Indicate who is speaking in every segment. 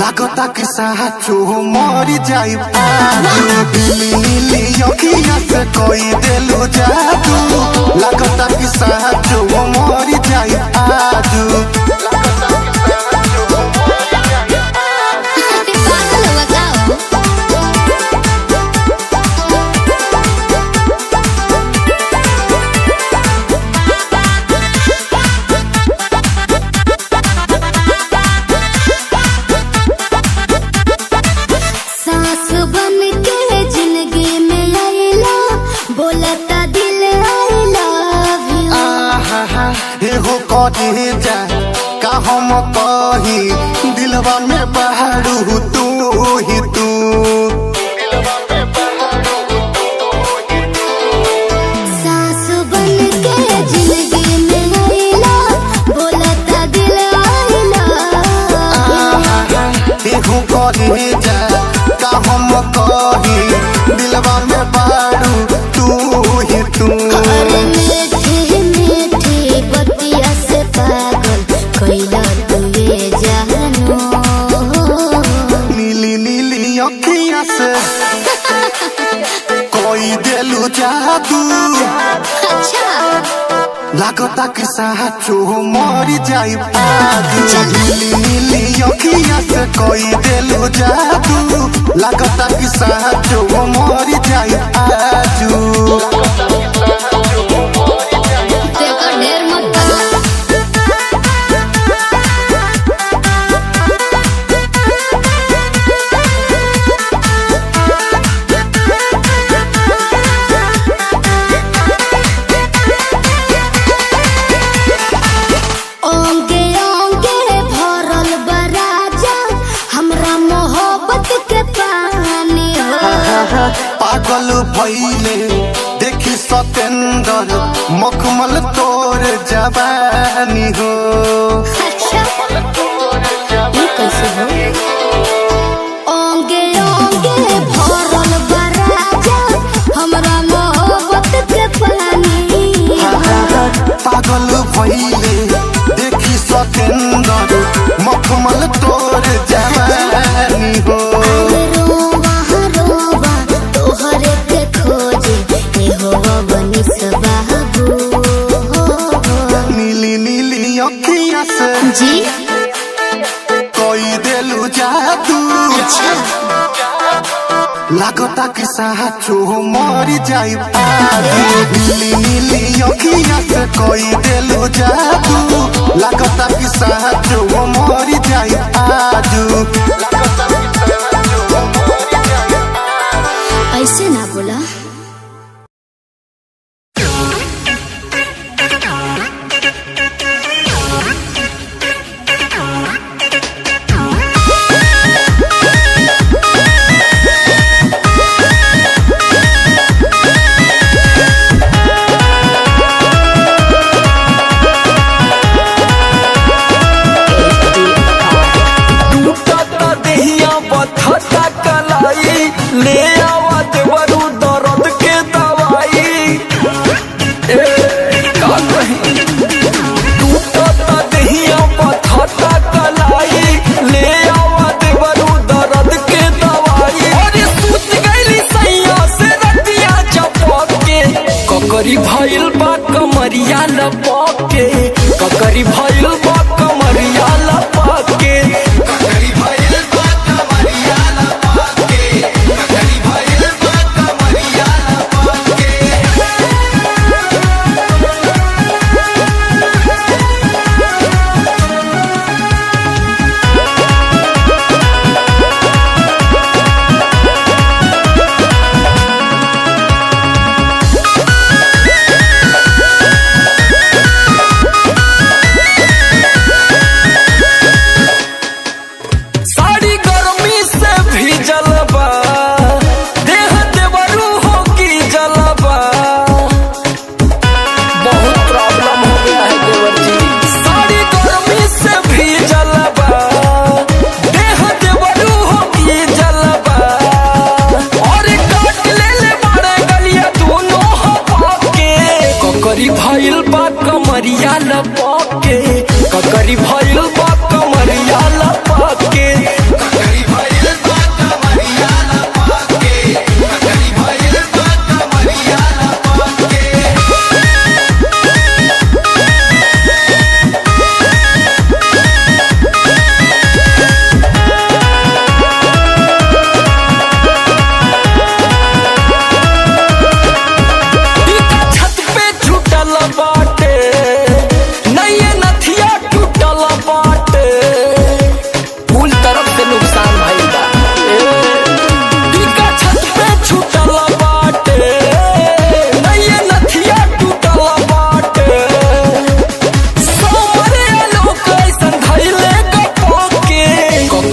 Speaker 1: लागता कि साचो मरी जाई नीली अखिया से कोई देलू जादू लागता कि साचो मरी जाई आजू जा का हम कही दिलवा में बहारू तू ही तू
Speaker 2: सास बन के जिंदगी में आइला बोलता दिल आइला
Speaker 1: एहू कही जा का हम कही दिलवा में बहारू तू ही तू नीली नीली अखिया से कोई देलू जादू लागता कि साचो मरी जाई नीली नीली अखिया से कोई देलू जादू लागता कि साचो मरी जाई आजू पागल भइले देखी सतेंद्र मखमल तोर जवानी हो
Speaker 2: ओंगे ओंगे भरल बराजा हमरा मोहब्बत के पानी
Speaker 1: पागल भइले देखी सतेंद्र मखमल तोर जवानी हो नीली नीली अखिया से
Speaker 2: जी
Speaker 1: कोई देलू जादू लागता कि साचो मरी जाई नीली नीली अखिया से कोई देलू जादू लागता कि साचो मरी जाई आजू
Speaker 2: ऐसे ना बोला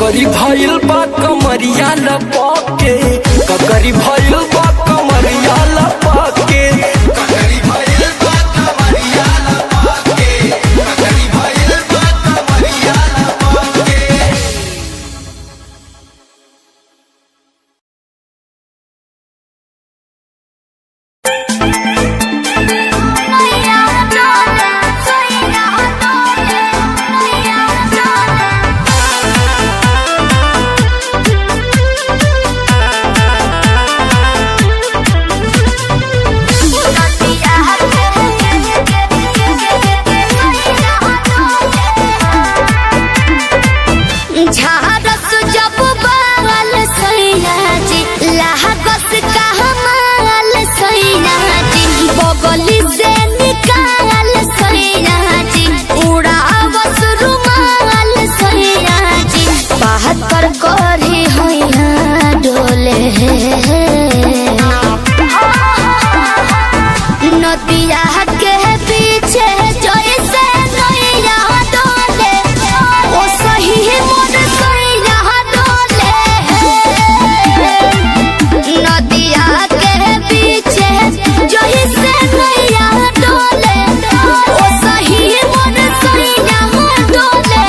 Speaker 3: ककरी भइल बा कमरिया लपके ककरी भइल बा कमरिया लपके
Speaker 1: ककरी भइल बा कमरिया लपके ककरी भइल बा कमरिया लपके
Speaker 2: झारस जब बाल सैना जी लागस का हमाल सैना जी बगली से निकाल सैना जी उड़ावस रुमाल सैना जी बात पर करी हैया डोले नदिया के पीछे जैसे नैया डोले ओ सही मोर सैया डोले नदिया के पीछे जैसे नैया डोले ओ सही मोर सैया डोले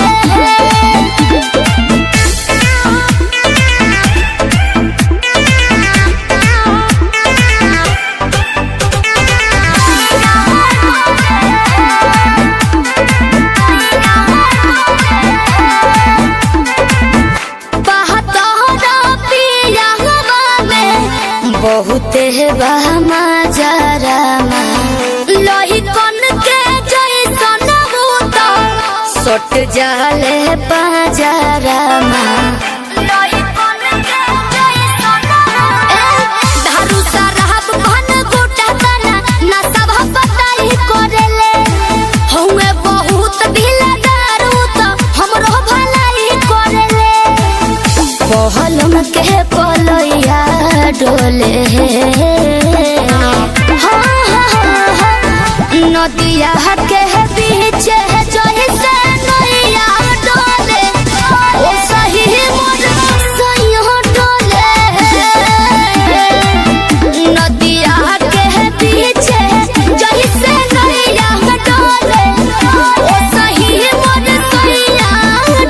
Speaker 2: बहुते बहमा जरामा लोही कन के जैसन भूत सट जाले बाजारामा लोही कन के जैसन धारू साहब घन गोटा तना ना सब बताई करेले हउए बहुत ढीला दारू त हमरो भलाई करेले पहलम के पलैया डोले नदिया के पीछे जैसे नैया डोले ओ सही मोर सैया डोले नदिया के पीछे जैसे नैया डोले ओ सही मोर सैया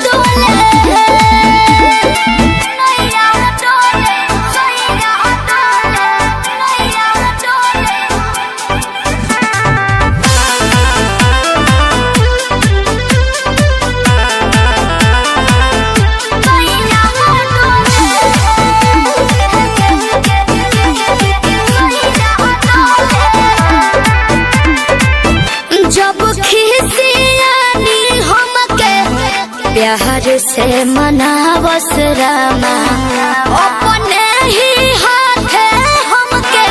Speaker 2: डोले जब खिसियानी हमके प्यार से मनावस रामा अपने ही हाथे हमके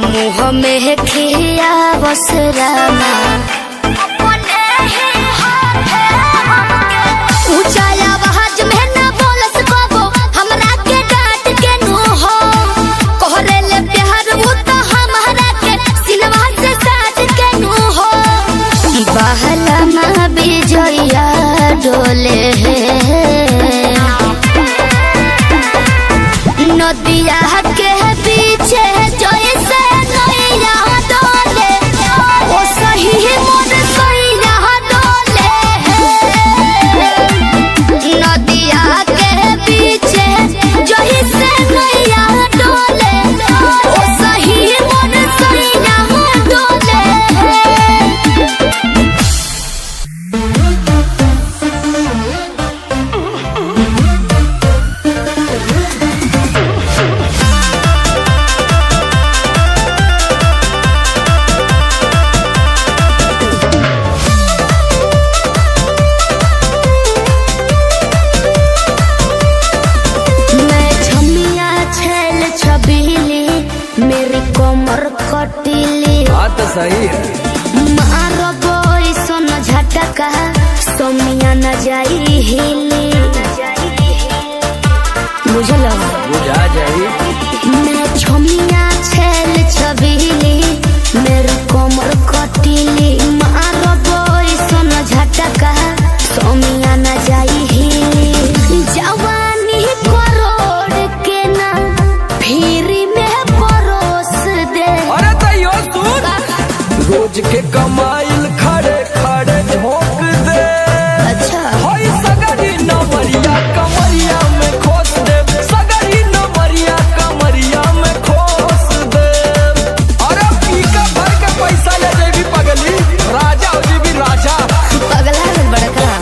Speaker 2: मुँह में खियावस रामा अपने ही हाथे हमके ऊंचा आवाज में न बोलस कबो हमरा के डांट के नु हो कहरे ले प्यार वो तो हमारा के सिनवा से साथ के नु हो बहला माँ बिजया डोले नदिया के पीछे जैसे नैया डोले ओ सही मोर सैया डोले नदिया के पीछे जैसे नैया डोले ओ सही मोर सैया डोले
Speaker 3: सही है
Speaker 2: मारो बोई सोन झटका सोमिया न जाई हिली बुझल
Speaker 3: बुझा जाई
Speaker 2: मैं छोमिया छेल छबीली मेरी कोमर कटीली मारो बोई सोन झटका सोमिया न जाई हिली जवा
Speaker 3: रोज के कमाइल खड़े खड़े झोंक दे।
Speaker 2: अच्छा
Speaker 3: होई सगरी नमरिया कमरिया में खोस दे, सगरी नमरिया कमरिया में खोस दे। अरे पीका भर के पैसा ले जेबी पगली, राजा हो जेबी राजा।
Speaker 2: पगला है बड़का।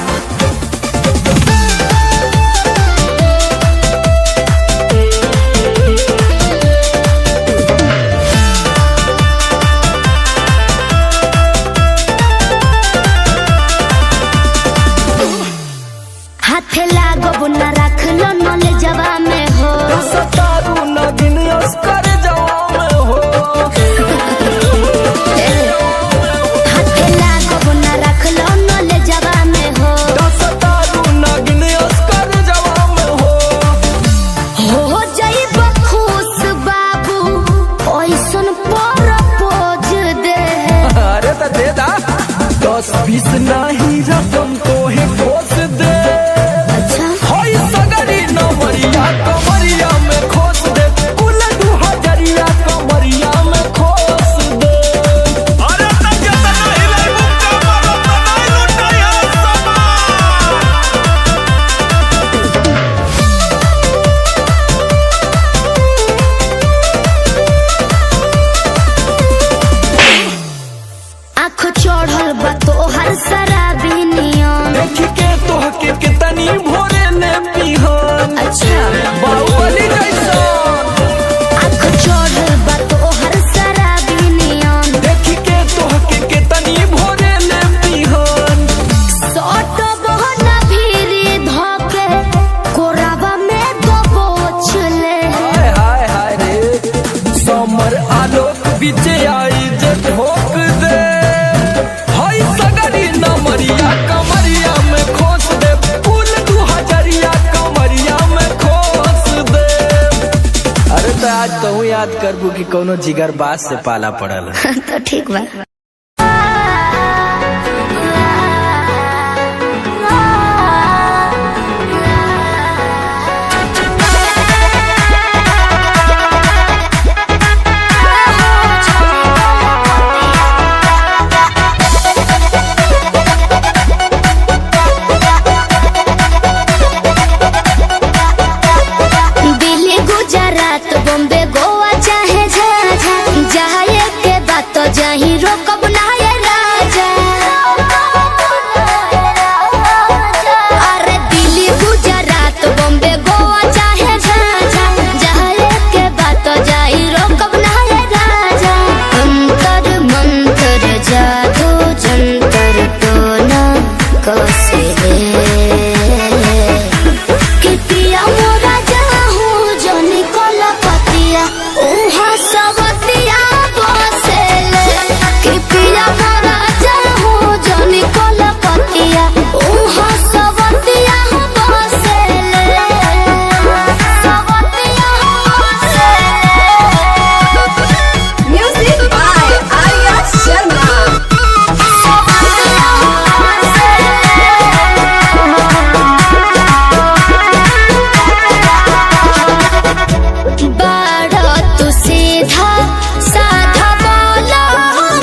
Speaker 2: हाथे लागो न रख लो नले जवा में हो,
Speaker 3: सतारू नगिन अस्कर जवा में हो।
Speaker 2: हाथे लागो न रख लो नले जवा में हो,
Speaker 3: सतारू नगिन अस्कर जवा में हो।
Speaker 2: जाइब खुश बाबू ओइसन पर पोज दे।
Speaker 3: अरे तो दे दा 10-20 नहीं रकम तो है खोस दे।
Speaker 2: अच्छा
Speaker 3: होई सगरी नमरिया कमरिया में खोस दे, कुल 2000 कमरिया में खोस दे। अरे तब जतना हिलाई मुक्का मारो तनाई लुटाया
Speaker 2: आँख चढ़ल बा तोहर शराबी नियम।
Speaker 3: देख के तोहके कितनी भोरे ने पिहन।
Speaker 2: अच्छा
Speaker 3: बाहुबली जैसा
Speaker 2: आँख चढ़ल बा तोहर शराबी नियम।
Speaker 3: देख के तोहके कितनी भोरे ने पिहन।
Speaker 2: सट बहना भीरी धोके कोरावा में दबोच ले।
Speaker 3: हाय हाय हाय रे समर आलोक बीच आई जे ठोक दे। हाय सगरी नमरिया कमरिया में खोस दे, कुल 2000 कमरिया में खोस दे। अरे तो आज कहूँ याद करबू कि कोनो जिगर बास से पाला पड़ल।
Speaker 2: तो ठीक बा। दिल्ली गुजरात बॉम्बे गोवा चाहे झाझा, जाए के बात तो जाही रोकब ना ये राजा। अरे दिल्ली गुजरात बॉम्बे गोवा चाहे झाझा, जाए के बात तो जाही रोकब ना ये राजा। अंतर मंतर जादू जंतर टोना कसे कि पिया मोरा जाहू जनी कोला पतिया उहा सबतिया बसेले। कि पिया मोरा जाहू जनी कोला पतिया उहा सबतिया बसेले। सबतिया बसेले।
Speaker 4: Music by Arya Sharma.
Speaker 2: सबतिया बसेले। बाड़ा तू सीधा साधा बोला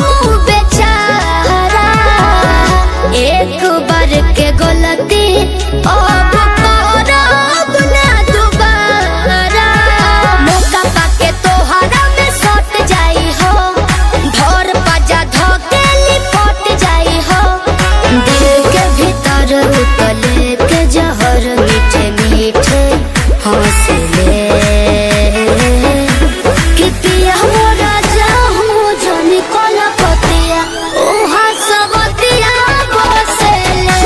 Speaker 2: मुँह बेचारा, एक बार के गलती अब करब ना दोबारा। मौका पाके तोहरा में सट जाई हो, धर पाजा धके लिपट जाई हो। दिल के भीतर उतले के जहर मीठे मीठे हौसले। कि पिया मोरा जाहू जनी कोला पतिया उहा सबतिया बसेले।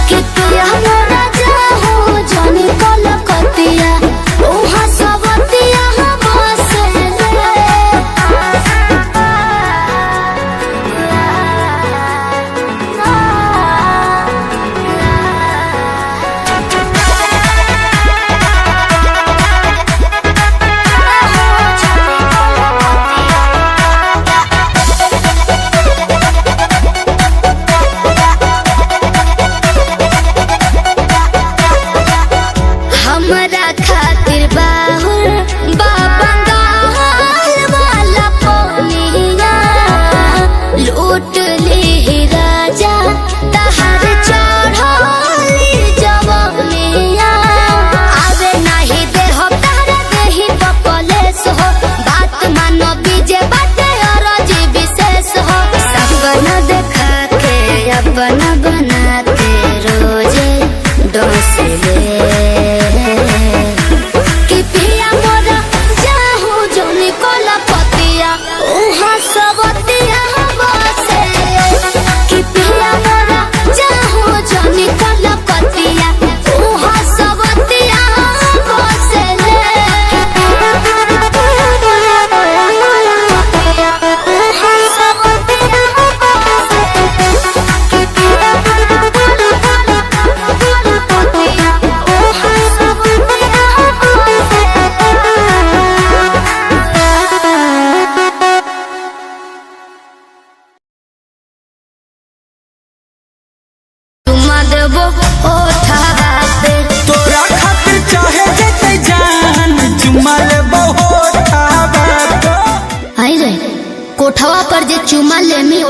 Speaker 2: कि पिया मोरा जाहू जनी कोला पतिया उहा सबतिया हमरा खातिर बाहुर बाबा वाला पोनिया लूट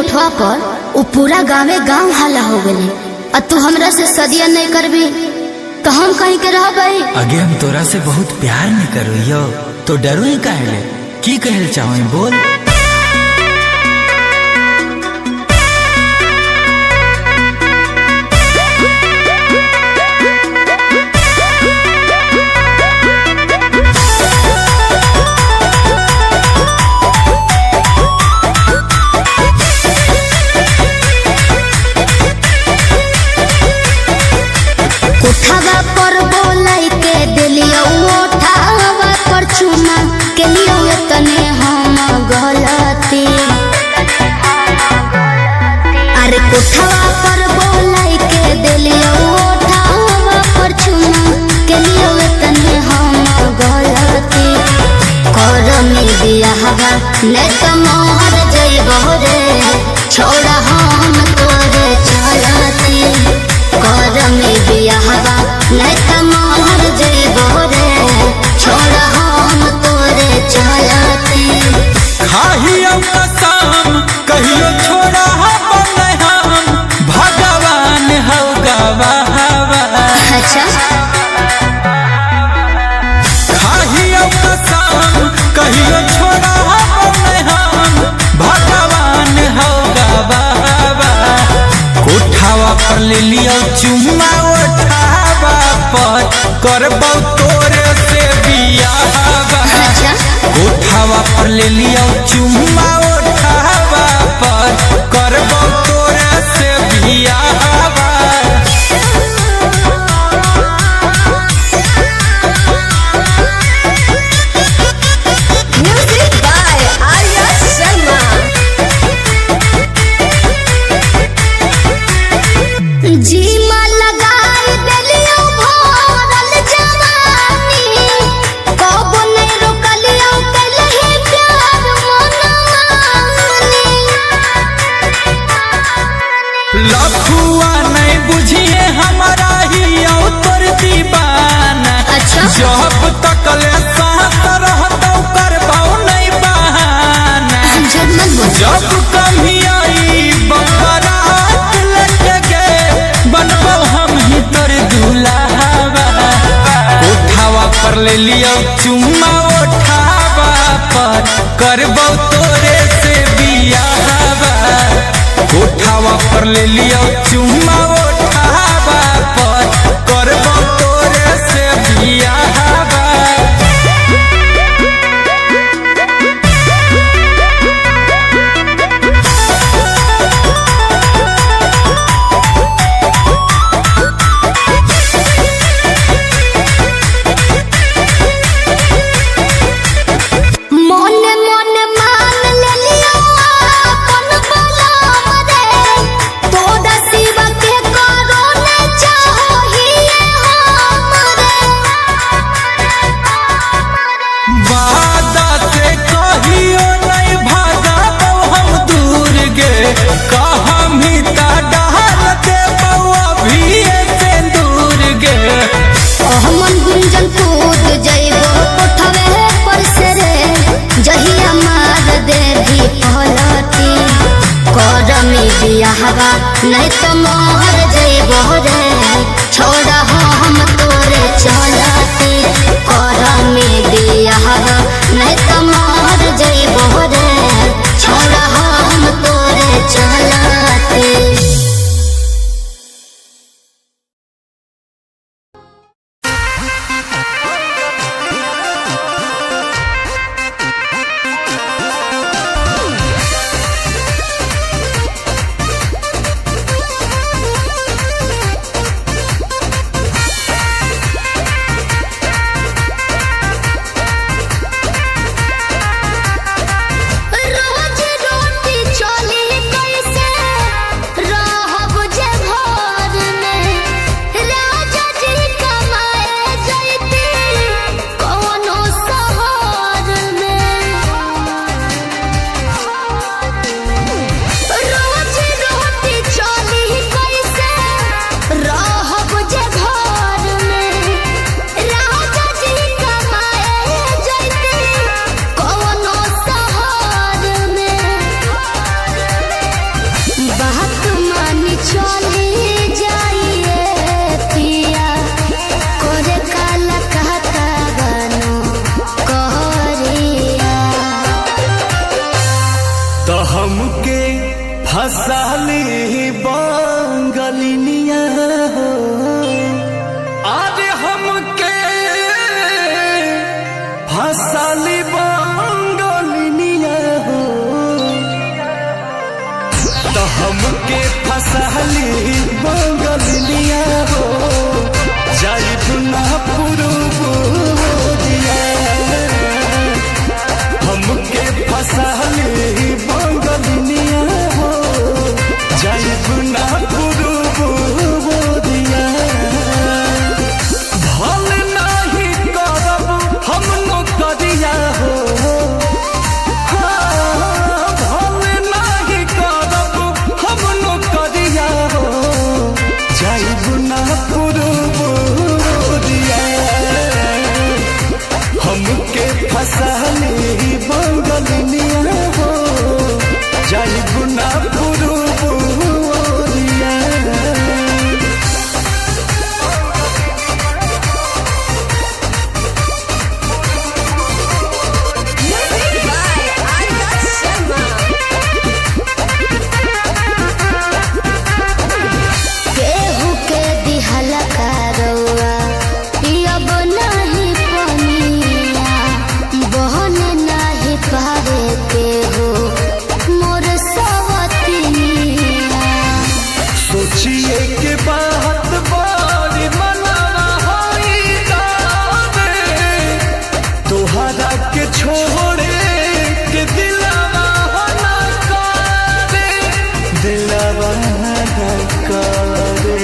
Speaker 2: उठवा पर वो पूरा गाँवे गाँव हल्ला हो गए। और तू हमरा से सदिया नहीं करबी तो हम कहीं के रह गई।
Speaker 5: आगे हम तोरा से बहुत प्यार नहीं करो तो डरो ही काहे ले की कहल चाहो बोल।
Speaker 2: उठावा पर बोलाई के दिलियो उठावा पर चुमा के लियो तने हम गलती। अरे उठावा पर बोलाई के दिलियो उठावा पर चुमा के लियो तने हम गलती। कर में बियाहवा ने त मोहर जइबो रे छोड़ा हम तोरे चलती। कर में बियाहवा नहीं त मोहर जइबो रे छोड़ा हम तोरे चलती।
Speaker 3: खाहियो कसम कहियो छोड़ा हम भगवान हौ गवाहवा।
Speaker 2: अच्छा
Speaker 3: खाहियो कसम कहियो छोड़ा हम भगवान हौ गवाहवा। कोठावा पर ले लियो चुम्मा उठावा पर करबौ तोरे से बियाहवा।
Speaker 2: अच्छा
Speaker 3: कोठावा पर ले लियो चुम्मा उठावा पर करबौ तोरे से बियाहवा।
Speaker 4: Music by Arya Sharma.
Speaker 2: जीमा लगाई देलियो भरल जवानी कबो नहीं रोकलियो कलही प्यार मनमानी।
Speaker 3: लखुआ नहीं बुझिए हमारा ही तोर दीवाना।
Speaker 2: अच्छा
Speaker 3: जब तक ले साथ रहतौ करबौ नहीं बहाना।
Speaker 2: झूठ मत बोल।
Speaker 3: जब कभी आई बरात लटके बनबौ हम ही तोर दुल्हावा। उठावा पर ले लियो चुम्मा उठावा पर करबौ तोरे से बियाहवा। उठावा पर ले लियो चुम्मा उठावा पर करबौ तोरे से बियाहवा।
Speaker 2: मोने मोने मान ले लियो अपन बलम रे तोरा सिवा के करो ने चाहिए हमरे।
Speaker 3: वादा से कहियो नहीं भागबौ हम दूर गे कहम ही ता डाल देबौ अभी से दूर गे।
Speaker 2: हमन गुंजन कूद जइबो कोठवे पर से रे जहिया मार देवी पलटी। कर में बियाहवा नहीं त मोहर जइबो रे छोड़ा हम तोरे चलती। कर में बियाहवा नहीं त मोहर जइबो रे छोड़ा हम तोरे चलती।
Speaker 1: फसली बंगलिया हो जाई पुना पुरुबुदिया हमके फसली बंगलिया हो जाई पुना पुरुबुदिया भल नहीं करब हम नौकरिया हो हमके फसली बंगलिया हो जाई बुना पुरुबुदिया
Speaker 4: Music by Arya Sharma.
Speaker 2: केहू के दिहला करौआ पियब नहीं पनिया बहन नहीं पारे केहू मोर सवतिनिया
Speaker 1: सोचिए के बात बड़ी मनाना होई जावे तोहरा के छोड़े के दिलवा ना करे दिलवा ना करे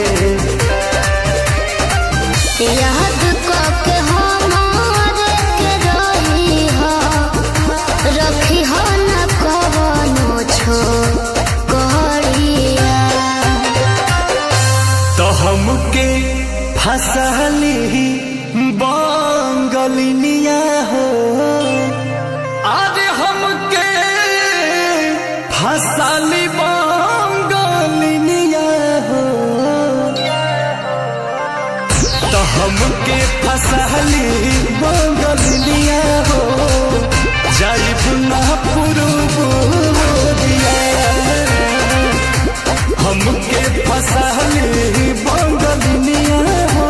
Speaker 2: याद के हमारे के रही हो रखी हो न कवनो छो करिया
Speaker 1: तो हमके फसली बंगलिया हो आज हमके फसली बंगलिया हो तो हमके फसली बंगलिया हो जाई बुना पुरुबुदिया हमके फसली बंगलिया हो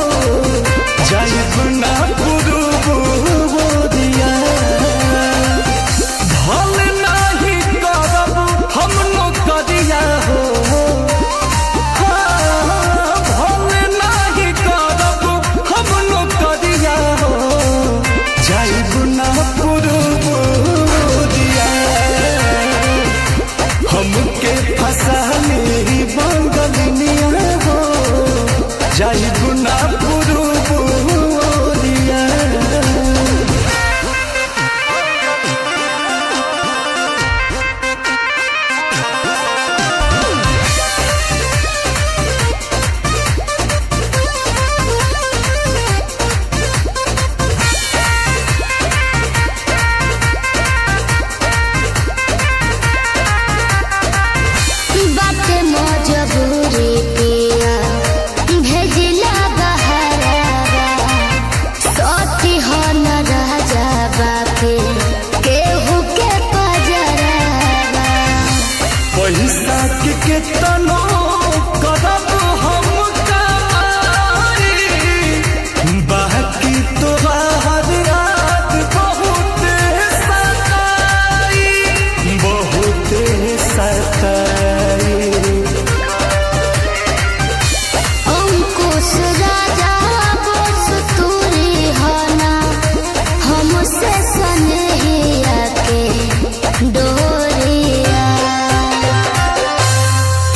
Speaker 1: जाई बुना पुरुबुदिया भल नहीं करब हम नौकरिया हो भल नहीं करब हम नौकरिया हो जाई बुना पुरुबुदिया हमके फसली बंगलिया हो जाई बुना पुरुबुदिया
Speaker 2: बाटे मजबूरी पिया भेजिला बहरावा सती हो न राजा बापे केहू के पजरावा
Speaker 1: पैसा के केतनो करब हम कमाई बाकी तोहार याद बहुत सताई
Speaker 2: अंकुश राजा बोस तूरी हना हमसे सनहिया के डोरिया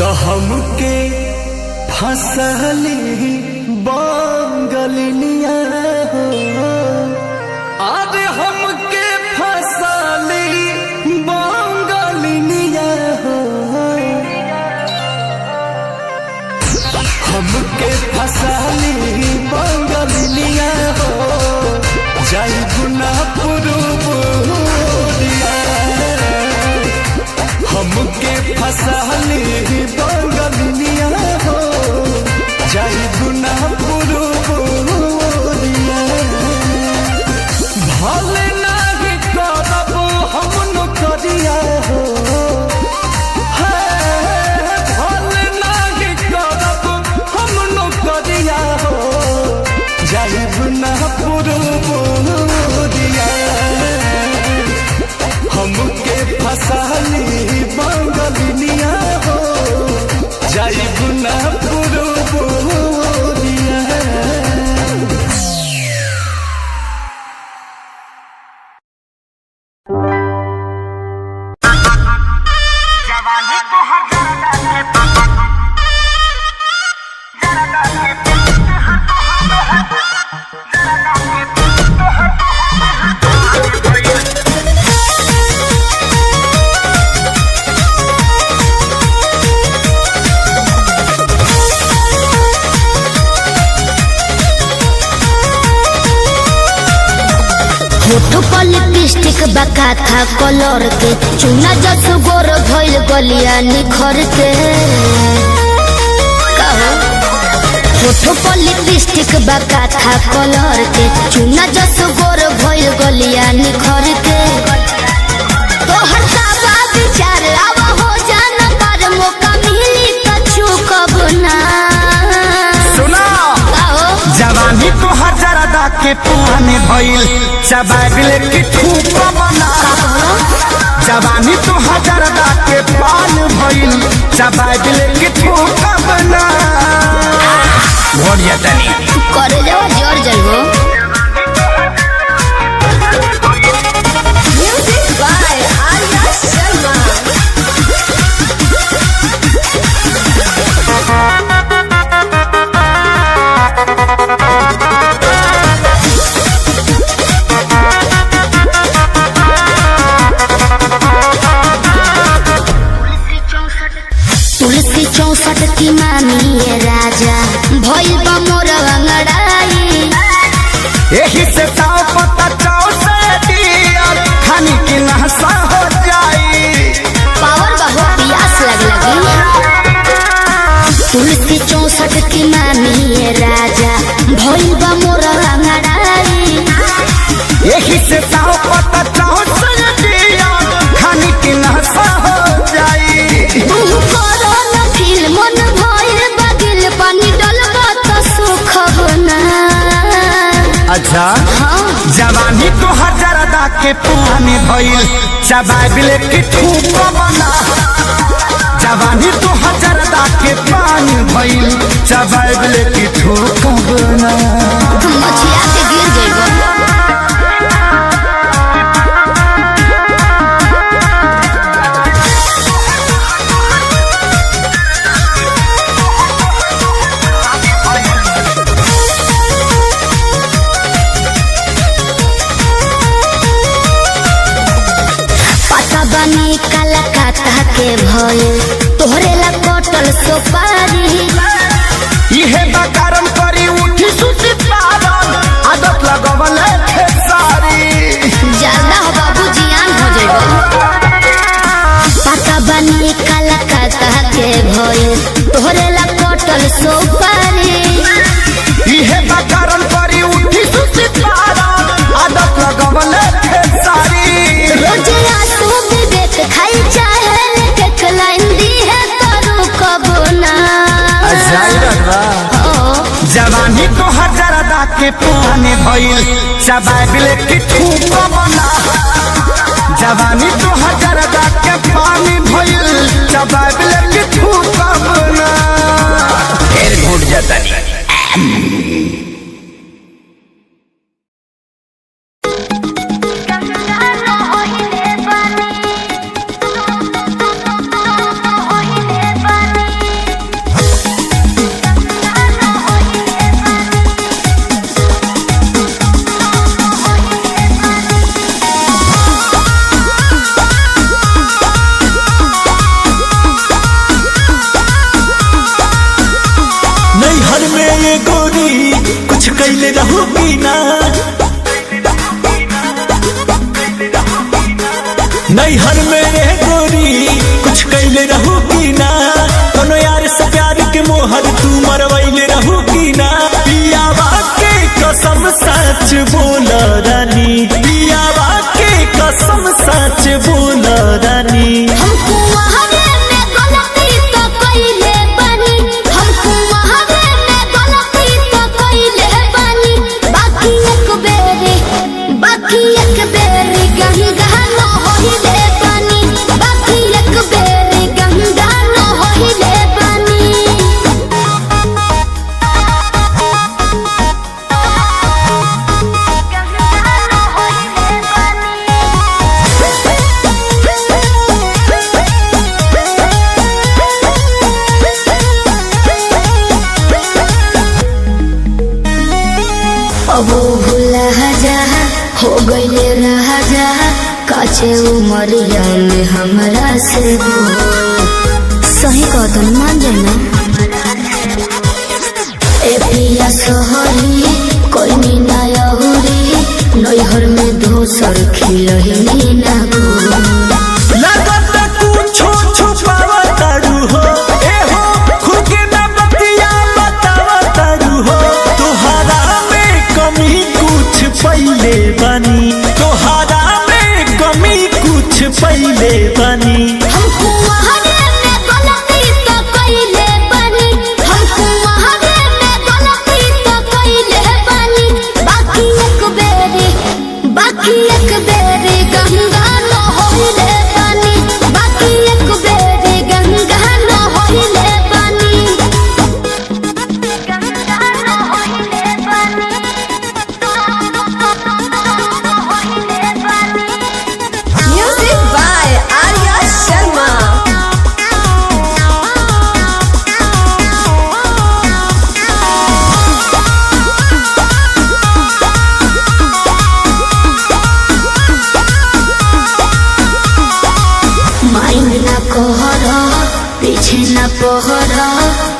Speaker 1: तो हमके फसली बंगलिया हो आज हमके फसली बंगलिया हो हमके फसली बंगलिया हो जाई बुना पुरुबुदिया हमके फसली बंगलिया हो जाई बुना पुरुबुदिया भल नहीं करब हम नौकरिया हो भल नहीं करब हम नौकरिया हो जाई बुना पुरुबुदिया हमके फसली बंगलिया हो
Speaker 2: होठ पर लिपस्टिक बका था कलर के चुना जस गोर भइल गलिया निखर के होठ पर लिपस्टिक बका था कलर के चुना जस गोर भइल गलिया निखर के तोहर साबा विचार आवा हो जाना पर मौका मिली कछु कब ना
Speaker 1: सुना जवानी तो हजारा के पुराने भइल चबाबिल की ठूक बना जवानी तो हजारा के पान भइल चबाबिल की ठूक बना भोरिया तनी
Speaker 2: करे जाओ जोर जइबो
Speaker 4: Music by Arya Sharma.
Speaker 2: तुलसी 64 की मामी ये राजा भइल बा मोर अंगड़ाई
Speaker 1: यही से ताव पता चाव से दिया खानी की नहसा हो जाई
Speaker 2: पावर बहु प्यास लगी तुलसी 64 की मामी ये राजा भइल बा मोर अंगड़ाई
Speaker 1: यही से ताव पता चाव से दिया खानी की नहसा हो जाई
Speaker 2: तू करो न फील मन भइल बगिल पानी डलबा त सुख बना
Speaker 1: अच्छा
Speaker 2: हाँ
Speaker 1: जवानी तो हजारा के पुराने भइल चबाबिल की ठूक बना जवानी तो हजारा के पानी भइल चबाबिल की ठूक बना
Speaker 2: मछिया के गिर जइबो बनी कलकत्ता के भइल तोहरे ला कटल सोपारी
Speaker 1: इहे बकारम करी उठी सुती पारन आदत लगवल खेसारी
Speaker 2: ज्यादा हो बाबू जियान हो जइबो पता बनी कलकत्ता के भइल तोहरे ला कटल सोपारी
Speaker 1: इहे बकारम करी उठी सुती पारन आदत लगवल खेसारी
Speaker 2: रोज आंसू विवेक खाई चाहे के लाइन दी है करू कब ना
Speaker 1: जवानी तो हजारा के पुराने भइल चबाबिल की ठूक बना जवानी तो हजारा के पानी भइल चबाबिल की ठूक बना फिर घुट जाता
Speaker 5: नैहर में ये गोरी कुछ कैले रहूगी ना नैहर में ये गोरी कुछ कैले रहूगी ना कोनो यार से प्यार के मोहर तू मरवैले रहूगी ना पियावा के कसम सच बोल रानी पियावा के कसम सच बोल रानी
Speaker 2: हमको वहावे में गलती तो कइले बानी हमको वहावे में गलती तो कइले बानी बाकी एक बेरी गंगा न होइले बानी बाकी एक बेरी गंगा न होइले बानी अबो भूला जा हो गईले राजा काचे उमरिया में हमरा से बोल सही कहतन मान जाना ए पिया सोहरी कोई नी ना यहुरी नैहर में दोष लोहिनी ना
Speaker 5: लगत कुछो छुपावा तारू हो ए हो खुद के ना बतिया बतावा तारू हो तोहरा में कमी कुछ पहिले बनी तोहरा में कमी कुछ पहिले बनी
Speaker 2: हमको वहाने में गलती तो कइले बनी हमको वहाने में गलती तो कइले बनी बाकी एक बेरी गंगा न होइले बनी बाकी एक बेरी गंगा न होइले बनी गंगा न होइले बनी होइले बनी
Speaker 4: Music by Arya Sharma.
Speaker 2: Mind ना कोहरा पीछे ना पहरा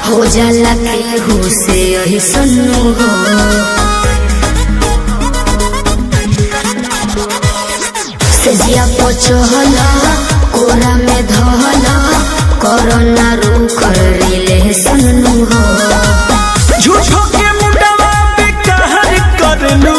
Speaker 2: हो जाला केहू से यही सुनू हो सजिया पचहला कोरा में धहला कोरोना रू कर ले सुनू हो
Speaker 5: झूठो के मुंडवा पे कहर कर लू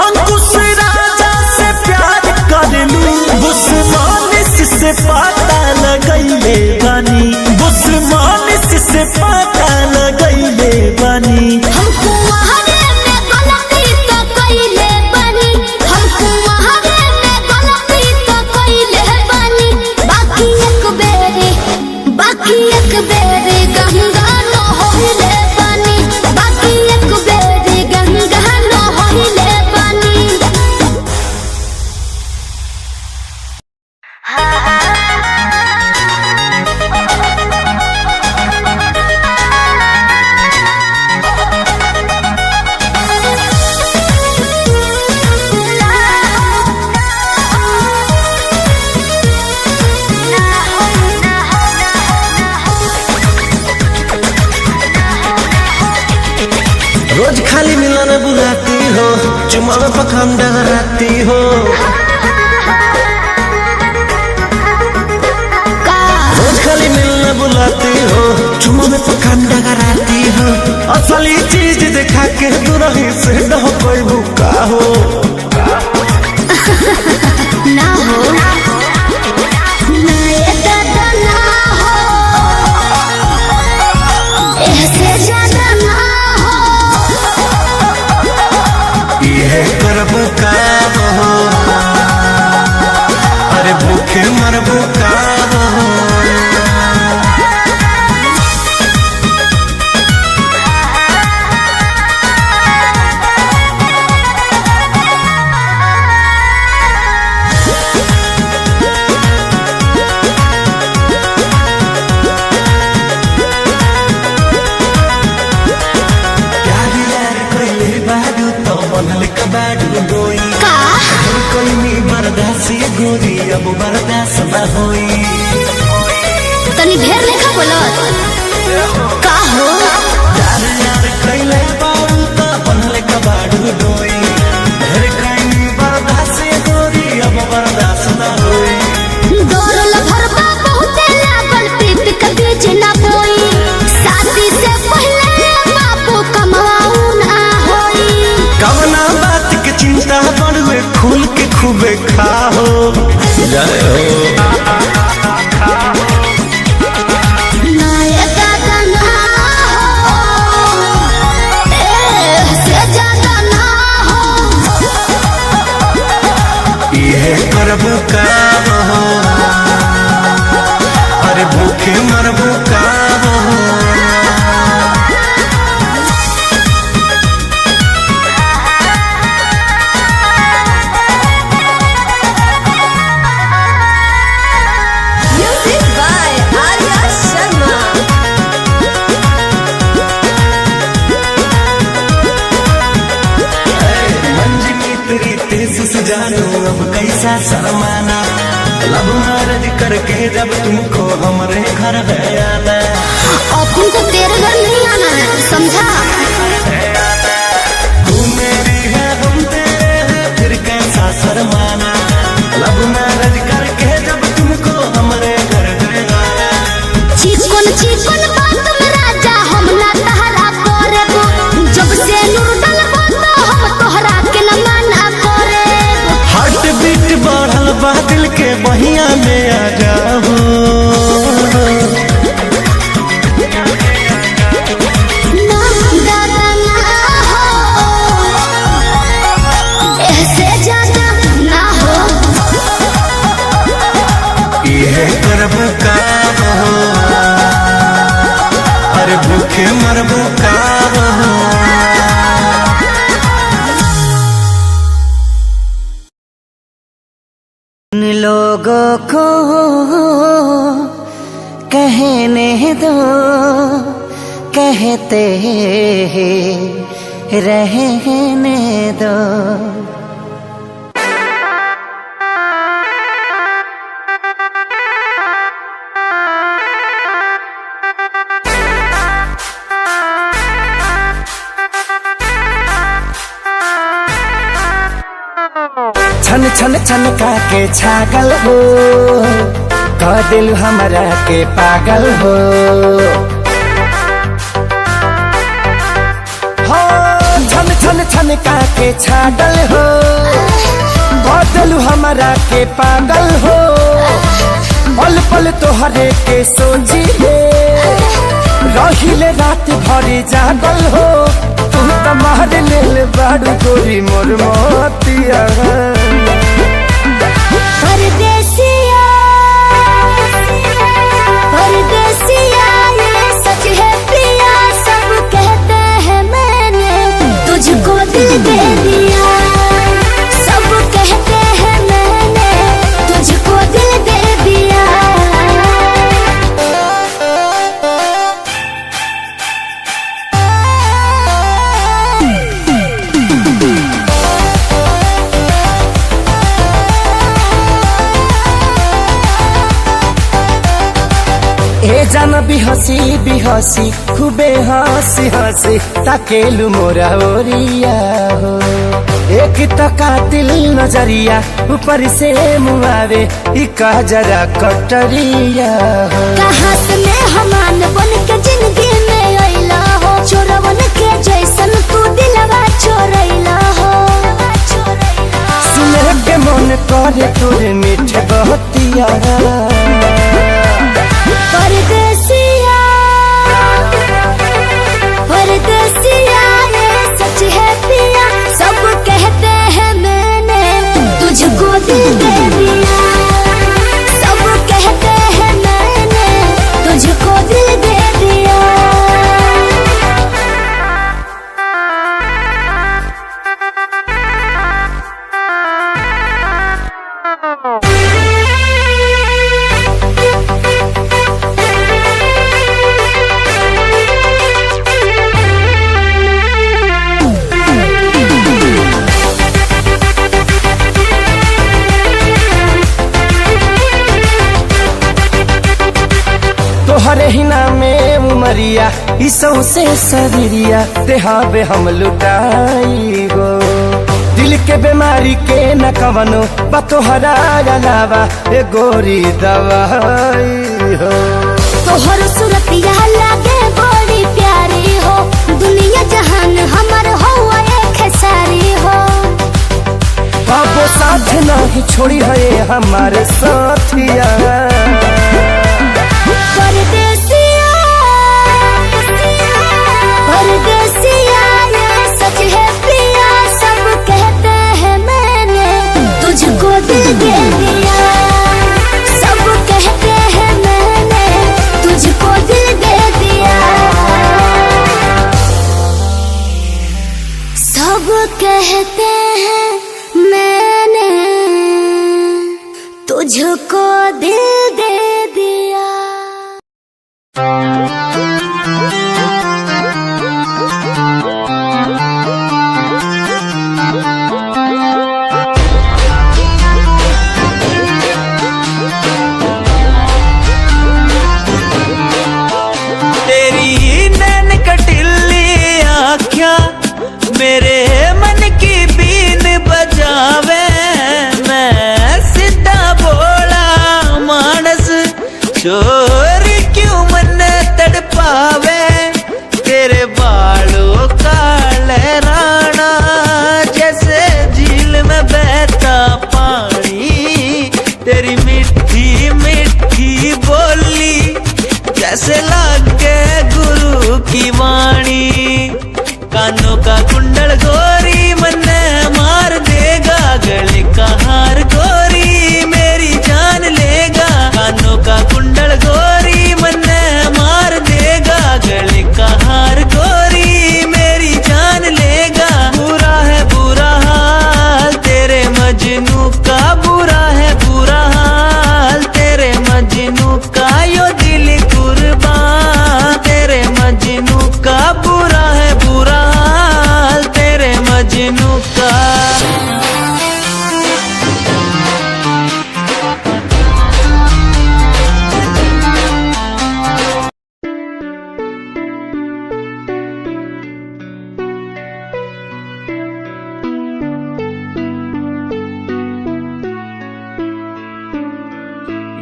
Speaker 5: अंकुश राजा से प्यार कर लू बुस्मानिस से पता लगैले बनी बुस्मानिस से पता लगैले बनी
Speaker 2: हमको वहाने में गलती तो कइले बनी हमको वहाने में गलती तो कइले बनी बाकी एक बेरी गंगा न होइले बनी बाकी एक बेरी गंगा न होइले बनी
Speaker 6: रोज खाली मिलन बुलाती हो चुमा में पखाम डगराती हो रोज खाली मिलन बुलाती हो चुमा में पखाम डगराती हो असली चीज दिखा के तू रही से न कोई भूखा हो
Speaker 2: ना हो ना ये दादा ना हो ऐसे ज्यादा ना
Speaker 6: ये करब का हो अरे भूखे मरबो का हो गोरी अब बर्दाश्त न होई
Speaker 2: तनी ढेर लेखा बोलत का हो
Speaker 6: यार यार कैले बाबू तो बनले कबाड़ू डोई ढेर कहीं बर्दाश्त गोरी अब बर्दाश्त न होई
Speaker 2: दौड़ल भरबा बहुते लागल पीत के बीच ना बोई शादी से पहले बापू कमाऊ ना होई
Speaker 6: कवना बात के चिंता बड़ुए खुल के खूबे खाओ जय हो करब का हो अरे भूखे मरबो का हो
Speaker 4: Music by Arya Sharma.
Speaker 6: मंजिली तेरी तेज से जानू अब कैसा शर्माना लब मैरिज करके जब तुमको हमारे घर है आना
Speaker 2: अपन को तेरे घर नहीं आना है समझा
Speaker 6: तू मेरी है हम तेरे हैं फिर कैसा शर्माना बहिया में आ जाओ।
Speaker 2: ना दादा ना हो, ऐसे ज्यादा ना हो।
Speaker 6: ये करब का हो, अरे भूखे मरबो का हो।
Speaker 1: लोगों को कहने दो, कहते रहने दो। छन छन छन का के छागल हो, कह दिल हमरा के पागल हो। हो छन छन छन का के छागल हो, कह दिल हमरा के पागल हो। पल पल तोहरे के सोची ले, रहिले रात भरी जागल हो। तू तो मार लेल बाड़ू गोरी मोर मोतिया।
Speaker 2: परदेसिया परदेसिया ये सच है पिया, सब कहते हैं मैंने तुझको दिल दे दिया। सब कहते हैं मैंने तुझको दिल दे दिया।
Speaker 1: ए जान बिहसी खूबे हंसी हंसी ताकेलु मोरा ओरिया हो। एक तो कातिल नजरिया ऊपर से मुआवे ई कह जरा कटरिया हो।
Speaker 2: कहाँ से मैं हमान बन के जिंदगी में अइला हो, चोरवन के जैसन तू दिलवा चोरैला हो।
Speaker 1: सुने के मन करे तोरे मीठे बहतिया।
Speaker 2: परदेसिया परदेसिया ये सच है पिया, सब कहते हैं मैंने तुझको दिल दे दिया। सब कहते हैं मैंने तुझको दिल दे दिया।
Speaker 1: तोहरे ही नामे उमरिया इसौ से शरीरिया देहाबे हम लुटाई गो। दिल के बीमारी के न कवनो बा तोहरा अलावा ए गोरी दवाई हो।
Speaker 2: तोहर सूरतिया लागे बड़ी प्यारी हो, दुनिया जहान हमर हुआ एक सारी हो।
Speaker 1: बाबो साथ नहीं छोड़ी है हमारे साथिया।
Speaker 2: परदेसिया परदेसिया ये सच है पिया, सब कहते हैं मैंने तुझको दिल दे दिया। सब कहते हैं मैंने तुझको दिल दे दिया। सब कहते हैं मैंने तुझको दिल दे दिया।
Speaker 5: तेरी नैन कटिली आँखियाँ मेरे मन की बीन बजावे। मैं सीधा बोला मानस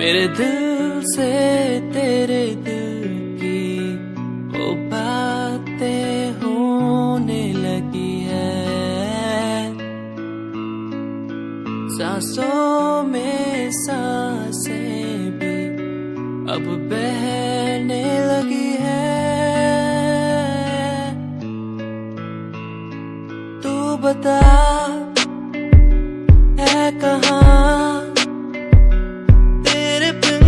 Speaker 3: मेरे दिल से तेरे दिल की वो बातें होने लगी है, सांसों में सांसें भी अब बहने लगी है। तू बता है कहाँ तेरे बिन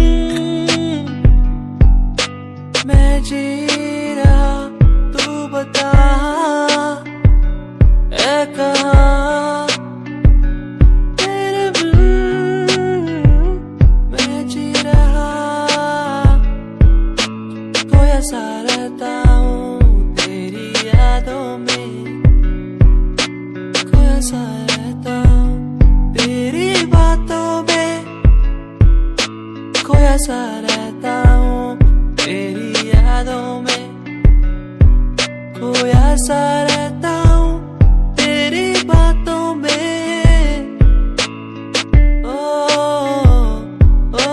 Speaker 3: मैं जी रहा, तू बता है कहाँ तेरे बिन मैं जी रहा। खोया सा रहता हूँ तेरी यादों में, खोया सा रहता हूँ तेरी बातों में, खोया सा रहता हूँ तेरी यादों में, खोया सा रहता हूँ तेरी बातों में। ओ, ओ,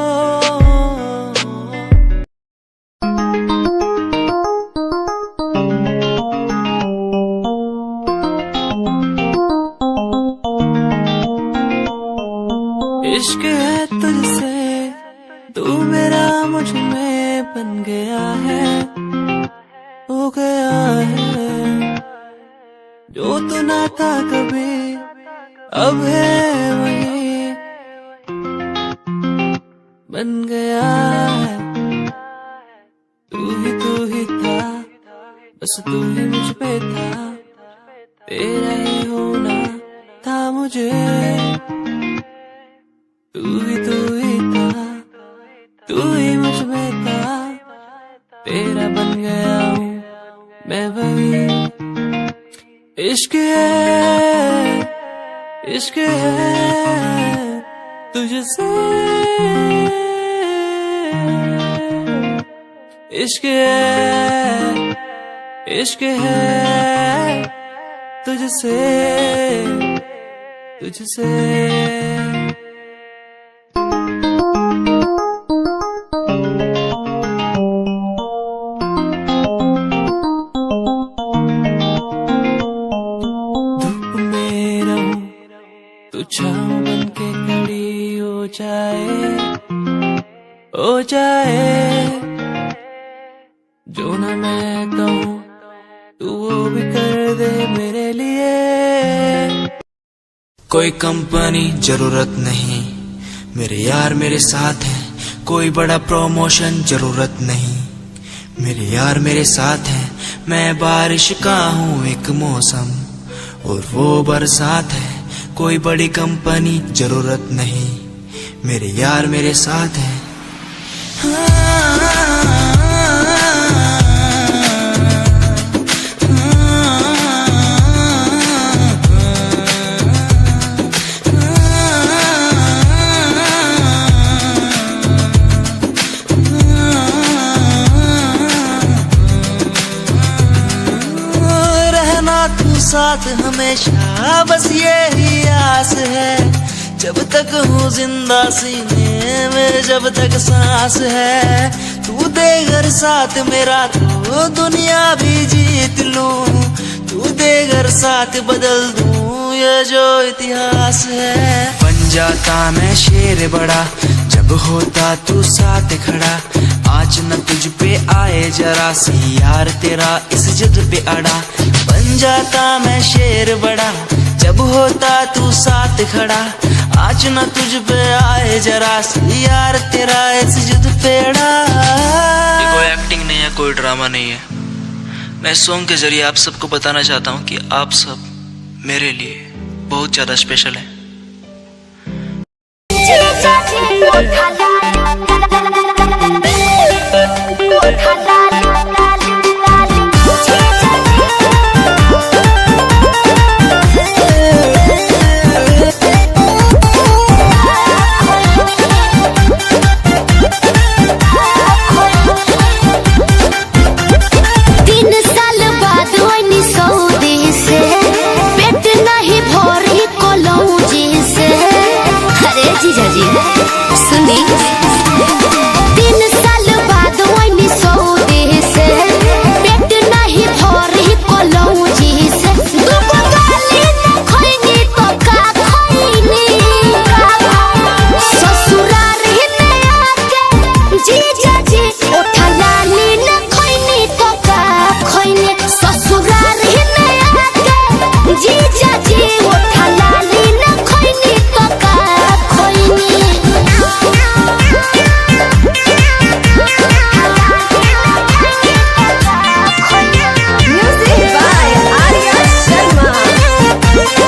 Speaker 3: इश्क है तुझसे, तू मेरा मुझ में बन गया है, हो गया है। जो तू ना था कभी अब है वही बन गया है। तू ही था, बस तू ही मुझ पे था, तेरा ही होना था मुझे। तू ही था, तू ही मुझ में था, तेरा बन गया हूँ मैं वही। इश्क है, इश्क है तुझसे, इश्क है, इश्क है तुझसे, तुझसे। धूप में रहूं तू छाँव बन के खड़ी हो जाए, हो जाए। जो ना मैं कहूँ तू वो भी कर दे मेरे लिए।
Speaker 7: कोई कंपनी जरूरत नहीं, मेरे यार मेरे साथ हैं। कोई बड़ा प्रमोशन जरूरत नहीं, मेरे यार मेरे साथ हैं। मैं बारिश का हूँ एक मौसम और वो बरसात है। कोई बड़ी कंपनी जरूरत नहीं, मेरे यार मेरे साथ हैं।
Speaker 8: साथ हमेशा बस यही आस है, जब तक हूँ जिंदा सीने में, जब तक सांस है। तू दे घर साथ मेरा तो दुनिया भी जीत लूं, तू दे घर साथ बदल दूं ये जो इतिहास है।
Speaker 7: बन जाता मैं शेर बड़ा जब होता तू साथ खड़ा। आज न तुझ पे आए जरा सी यार तेरा इस जिद पे अड़ा। बन जाता मैं शेर बड़ा जब होता तू साथ खड़ा। आज न तुझ पे आए जरा सी यार तेरा इस जिद पे अड़ा।
Speaker 9: ये कोई एक्टिंग नहीं है, कोई ड्रामा नहीं है। मैं सॉन्ग के जरिए आप सबको बताना चाहता हूँ कि आप सब मेरे लिए बहुत ज्यादा स्पेशल है।
Speaker 2: जीजा जी सुनी 3 साल बाद वही सऊदी से पेट नहीं भरी कलौजी से दुगो गाली न खैनी तो का खैनी ससुराल में आके जीजा जी उठा लाली न खैनी तो का खैनी ससुराल में आके जीजा जी उठा लाली न खैनी तो का खैनी।
Speaker 4: Music by Arya Sharma.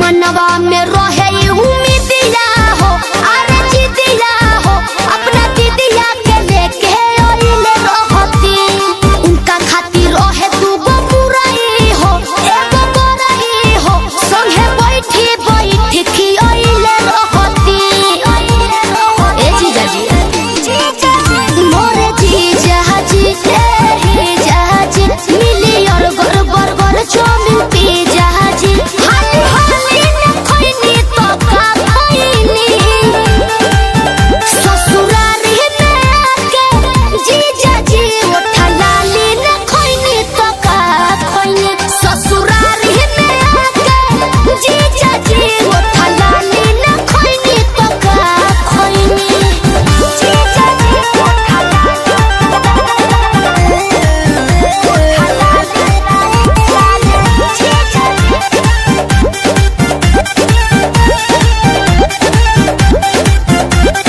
Speaker 2: मनवा में रहे उम्मीदिया हो अरे जिदिया हो अपना दीदिया के लेके ओइले रहती उनका खातिर रहे दूगो पुरई हो एगो गोरई हो संगे बैठी बैठी की ओइले रहती ए जीजा जी मोरे जीजा जी ए जीजा जी मिली और बर्गर चाउमीन पिज़्ज़ा जी हाली हाली न खैनी तो का खैनी ससुराल में आके जीजा जी उठा लाली न खैनी तो का खैनी ससुराल में आके जीजा जी उठा लाली न खैनी तो का खैनी जीजा जी उठा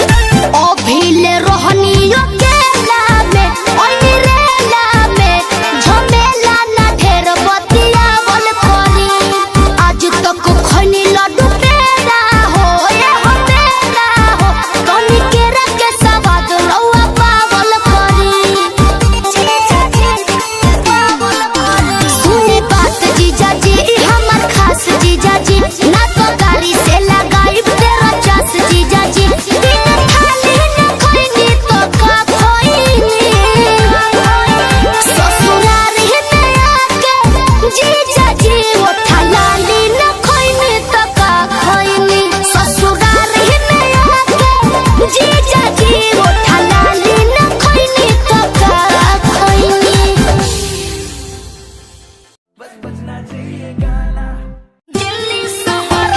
Speaker 2: अभिले रहनियो केला में ओनी रेला में झमेला ना ढेर बतियावल करी आज तक खैनी लड्डू पेड़ा हो ए हो पेड़ा हो तनी केरा के स्वाद रउआ पावल करी सुनी बात जीजा जी ई हमर खास जीजा जी ना तो गाड़ी से लगाई तेरा चास जीजा जी बिन थाली न खैनी तो का खैनी ससुराल में आके जीजा जी उठा लाली न खैनी तो का खैनी ससुराल में आके जीजा जी उठा लाली न खैनी तो का खैनी। दिल्ली शहर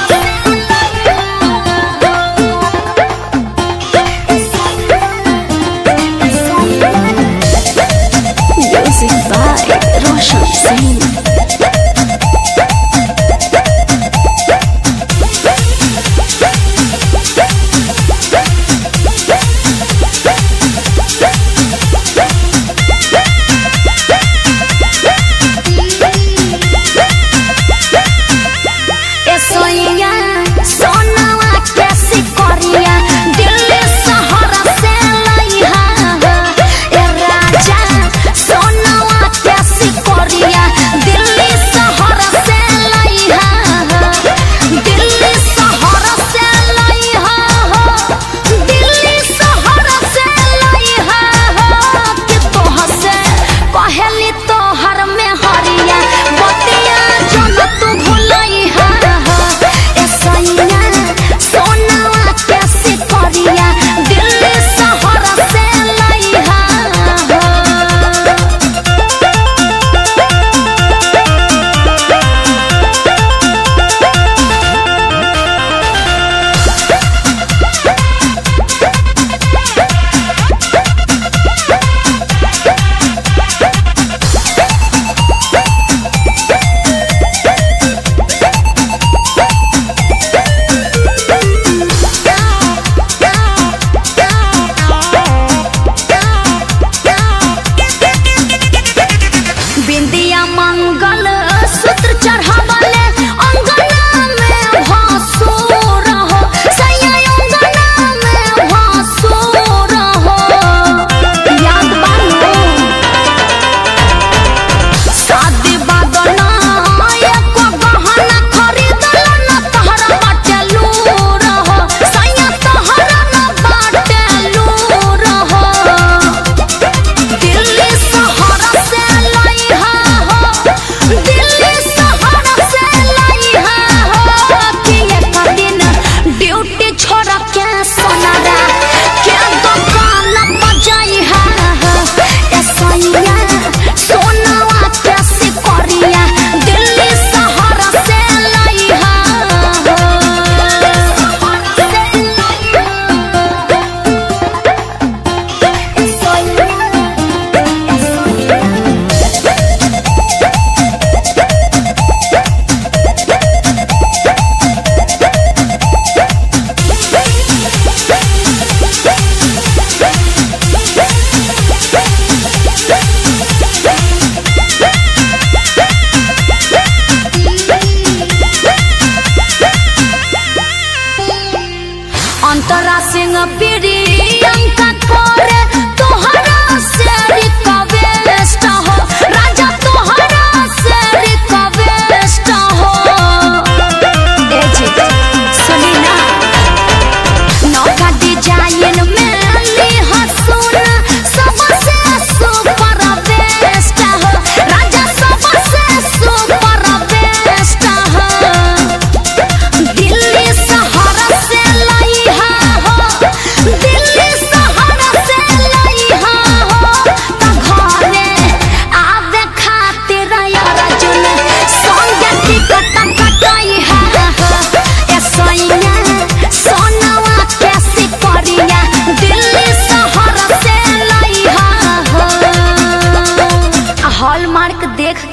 Speaker 2: म्यूजिक बाय रोशन सिंह। ए सोइया सोनावा कैसी करिया दिल्ली शहर से लइहा ए राजा सोनावा कैसी करिया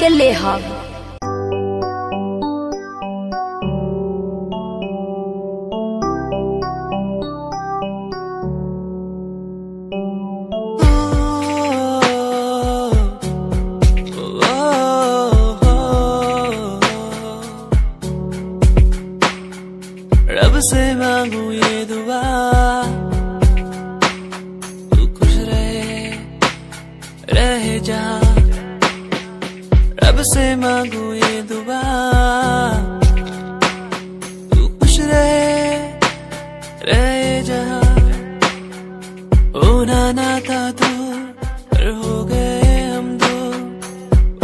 Speaker 2: के ले हब।
Speaker 8: रब से मांगू ये दुआ, तू खुश रहे जहां। रब से मांगू ये दुआ, तू खुश रहे जहां। होना ना था तू पर हो गए हम दो,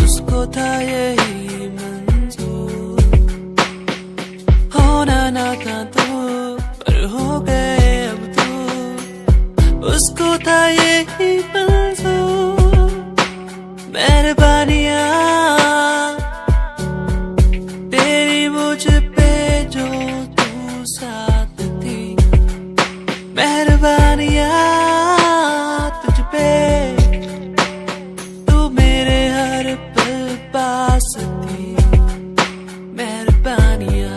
Speaker 8: उसको था यही मंजूर। होना ना था तू पर हो गए अब तो, उसको था यही मंजूर। मेहरबानियां तेरी मुझ पे जो तू साथ थी, मेहरबानियां तुझ पे तू मेरे हर पल पास थी। मेहरबानियां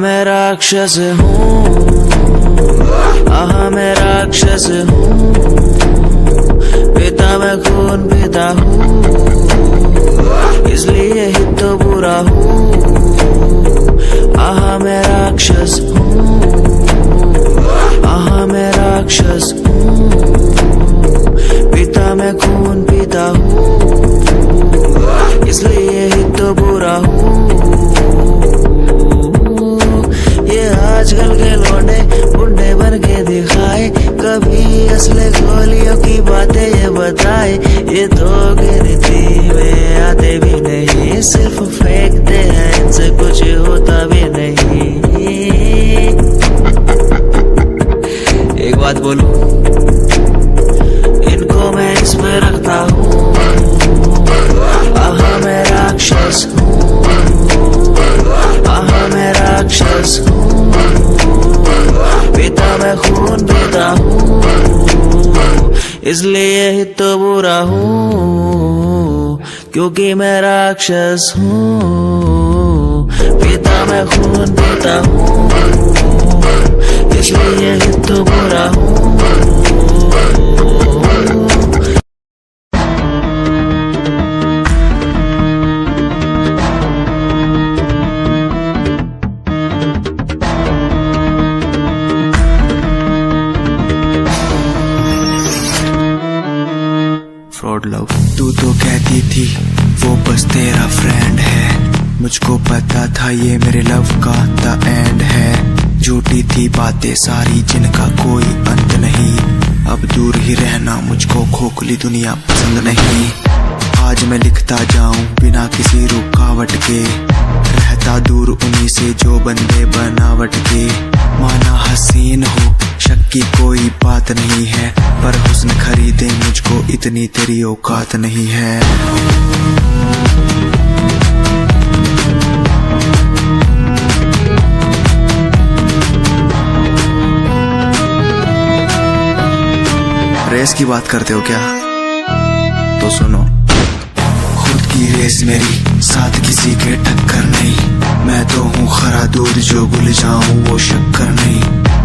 Speaker 8: मैं राक्षस हूँ, मैं राक्षस हूँ। पिता मैं खून पिता हूँ, इसलिए ही तो बुरा हूँ। मैं राक्षस हूँ, मैं राक्षस हूँ। पिता मैं खून पिता हूँ, इसलिए ही तो बुरा हूँ। ये आजकल के लौंडे बुड्ढे बन के दिखाए, कभी असले गोलियों की बातें ये बताए। ये तो गिनती में आते भी नहीं, सिर्फ फेंकते हैं, इनसे कुछ होता भी नहीं। एक बात बोलूं, इनको मैं इसमें रखता हूँ। मैं राक्षस हूँ, मैं राक्षस हूँ। पिता मैं खून पिता हूँ, इसलिए ही तो बुरा हूँ, क्योंकि मैं राक्षस हूँ। पिता मैं खून पिता हूँ, इसलिए ही तो बुरा हूँ।
Speaker 7: फ्रॉड लव, तू तो कहती थी वो बस तेरा फ्रेंड है, मुझको पता था ये मेरे लव का द एंड है। झूठी थी बातें सारी जिनका कोई अंत नहीं, अब दूर ही रहना मुझको खोखली दुनिया पसंद नहीं। आज मैं लिखता जाऊं बिना किसी रुकावट के, रहता दूर उन्हीं से जो बंदे बनावट के। माना हसीन हो शक की कोई बात नहीं है, पर हुस्न खरीदे मुझको इतनी तेरी औकात नहीं है। रेस की बात करते हो क्या? तो सुनो, खुद की रेस मेरी साथ किसी के टक्कर नहीं। मैं तो हूँ खरा दूध जो गुल जाऊं वो शक्कर नहीं।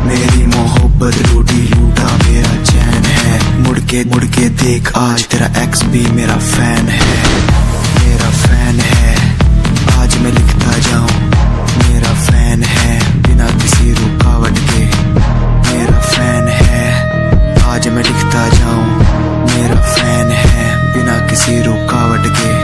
Speaker 7: मेरी मोहब्बत लूटी लूटा मेरा चैन है, मुड़ के देख आज तेरा एक्स भी मेरा फैन है, मेरा फैन है। आज मैं लिखता जाऊं मेरा फैन है, बिना किसी रुकावट के मेरा फैन है। आज मैं लिखता जाऊं मेरा फैन है, बिना किसी रुकावट के।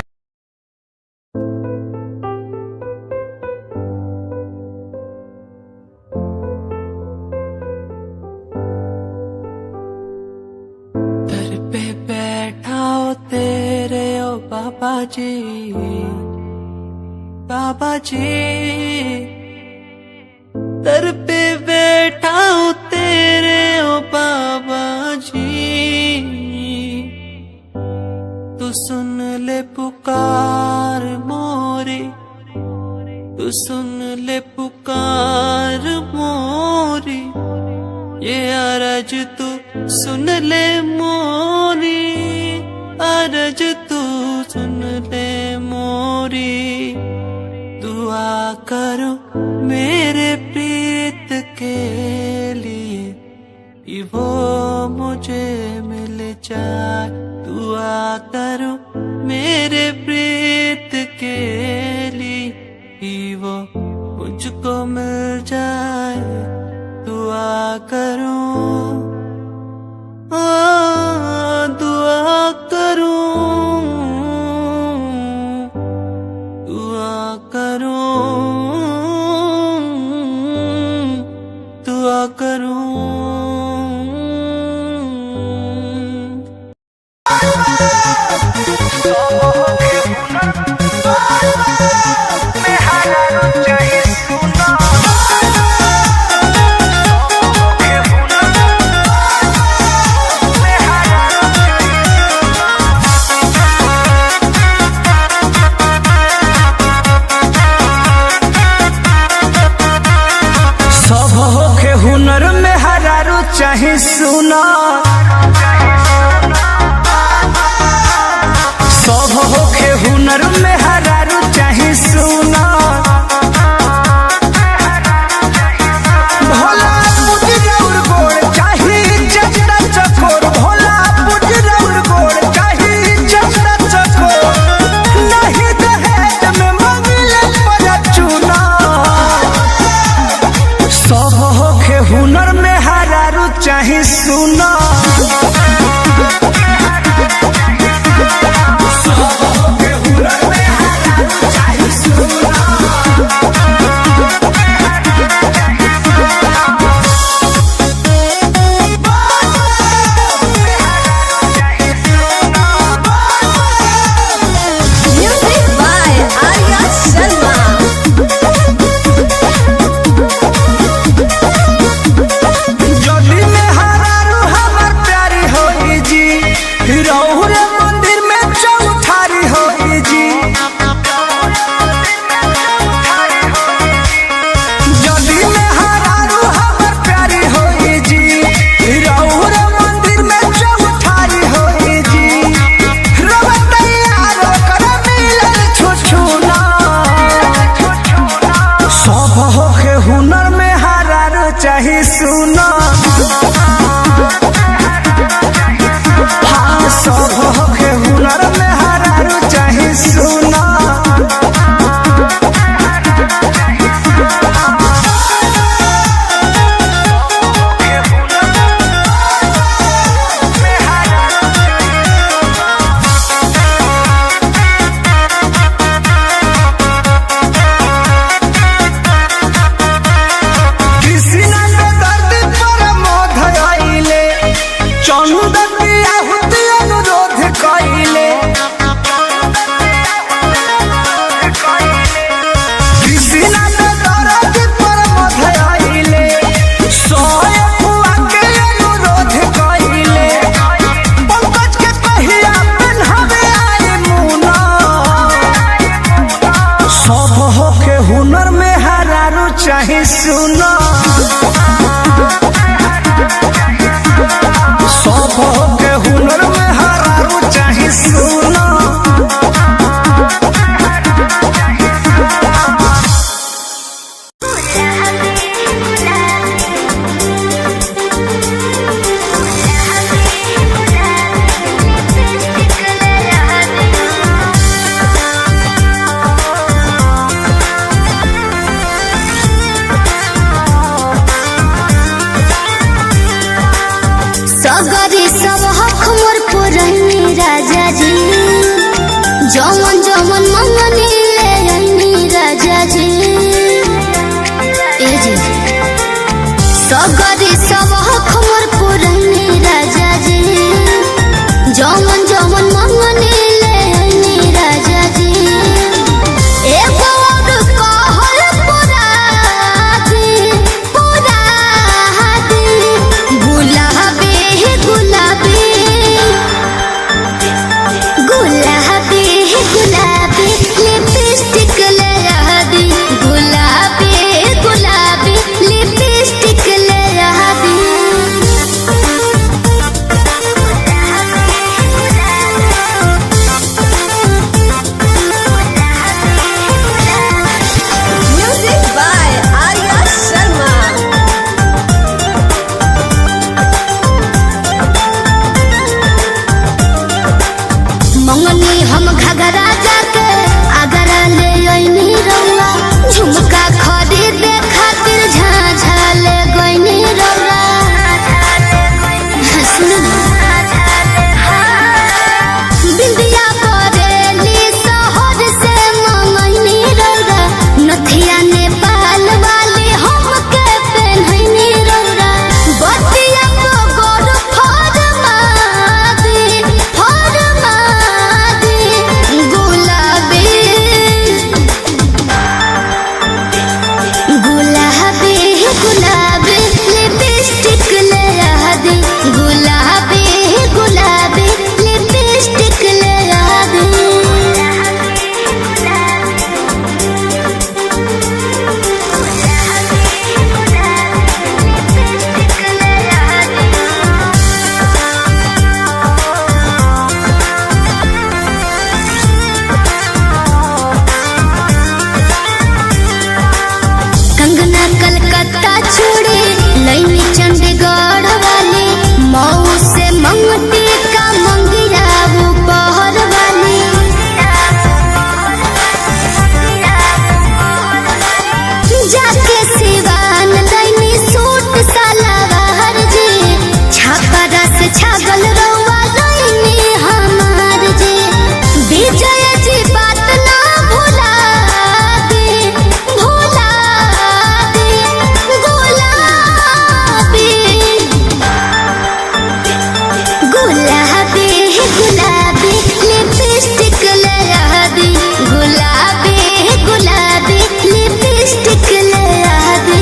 Speaker 8: दर पे बैठा हो तेरे ओ बाबा जी, बाबा जी। दर पे बैठा हो तेरे ओ बाबा ले पुकार मोरी, ये अरज तू सुन ले मोरी, अरज तू सुन ले मोरी। दुआ करो मेरे प्रीत के लिए, कि वो मुझे मिल जाए। दुआ करो मेरे प्रीत के लिए, कि वो मुझको मिल जाए। दुआ करो, दुआ करो, दुआ करो, दुआ करो।
Speaker 1: हुनर में हरारू चाहे सुना, सब होखे हुनर में हरारू चाहे सुना। भोला पुजरौर गोड़ चाहे जगदा चकोर, भोला पुजरौर गोड़ चाहे जगदा चकोर। नहीं दहेज में मंगले पर चुना, सब होखे हुनर में हरारू चाहे सुना।
Speaker 4: Music by Arya Sharma.
Speaker 1: जल्दी में हरारू हमर प्यारी होई जी, रहुरे मंदिर में चौठारी होई जी। जल्दी में हरारू हमर प्यारी होई जी, रहुरे मंदिर में चौठारी होई जी। रवतैया रोकर मिलल छुछुना, सब होखे हुनर में हरारू चाहे सुना। हाँ, सब होखे हुनर में हरारू चाहे सुना। कृष्णा के दर्द पर मोध आइले, चंदन आहुति अनुरोध कइले। कृष्णा के दर्द पर मोध आइले, सोए फुआ के अनुरोध कइले। पंकज के पहिया पेन्हावे आई मुना, सब होके हुनर में हरारू चाहे सुना। सब होके हुनर में हरारू चाहे सुना।
Speaker 2: सगरी सब हक मोर पुरनी राजा जी, जमन जमन मंगनी ले आईनी राजा जी। ए जी सगरी सब हक मोर पुरनी राजा जी, जमन जमन मंगनी ले आईनी राजा जी। एगो और कहल पुरादी, पुरादी, गुलाबी गुलाबी, गुलाबी गुलाबी लिपस्टिक ले आ दी। गुलाबी जाके सिवान दैनी सूट सलवार जी छापरा से छागल रउआ दैनी हमार जी विजय जी बात ना भुला दे गुलाबी गुलाबी गुलाबी लिपस्टिक लगा दी गुलाबी गुलाबी लिपस्टिक लगा दी।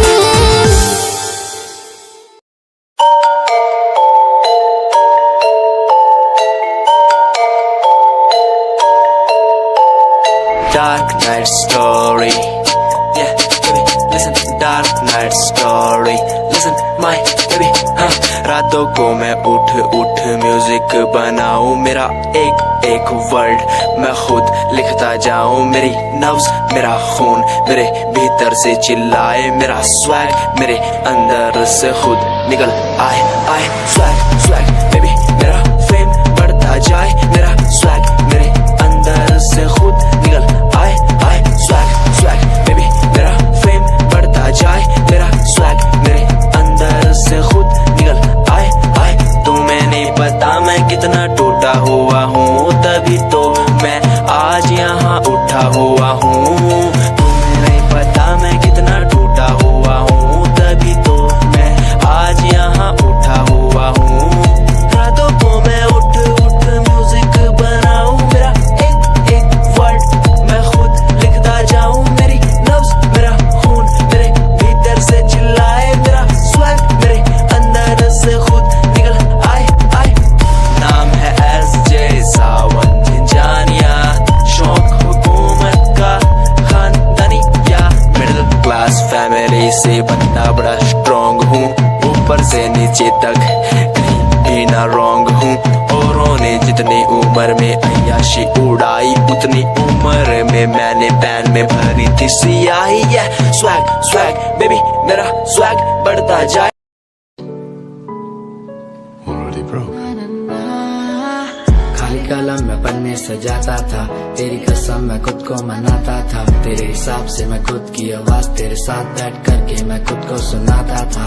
Speaker 7: Dark night story, yeah, baby, listen. Dark night story, listen, my baby, हाँ। रातों को मैं उठ म्यूजिक बनाऊं, मेरा एक एक वर्ड मैं खुद लिखता जाऊं। मेरी नब्ज मेरा खून मेरे भीतर से चिल्लाए, मेरा स्वैग मेरे अंदर से खुद निकल आए आए। स्वैग स्वैग बेबी मेरा फेम बढ़ता जाए, मेरा स्वैग मेरे अंदर से खुद निकल आए आए। स्वैग स्वैग बेबी मेरा फेम बढ़ता जाए, मेरा स्वैग मेरे अंदर से खुद निकल आए आए। तुम्हें नहीं पता मैं कितना टूटा हुआ हूँ, तभी तो मैं आज यहाँ उठा हुआ हूँ। तुम्हें नहीं पता मैं कितना टूटा हुआ हूँ, तभी तो मैं आज यहाँ उठा हुआ हूँ। रातों को मैं उठ म्यूजिक बनाऊं, मेरा एक एक वर्ड मैं खुद लिखता जाऊं। मेरी नब्ज मेरा खून मेरे भीतर से चिल्लाए, मेरा स्वैग मेरे अंदर से खुद निकल आए आए। नाम है SJ सावन झिंझानिया, शौक हुकूमत का खानदानिया। मिडिल क्लास फैमिली से बनता बड़ा स्ट्रॉन्ग हूँ, ऊपर से नीचे तक कहीं भी ना रॉन्ग हूँ। औरों ने जितनी उम्र में अय्याशी उड़ाई, उतनी उम्र में मैंने पैन में भरी थी सियाही। स्वैग स्वैग बेबी मेरा स्वैग बढ़ता जाए।
Speaker 10: खाली कलम में पन्ने सजाता था, तेरी कसम मैं खुद को मनाता था। तेरे हिसाब से मैं खुद की आवाज तेरे साथ बैठ करके मैं खुद को सुनाता था।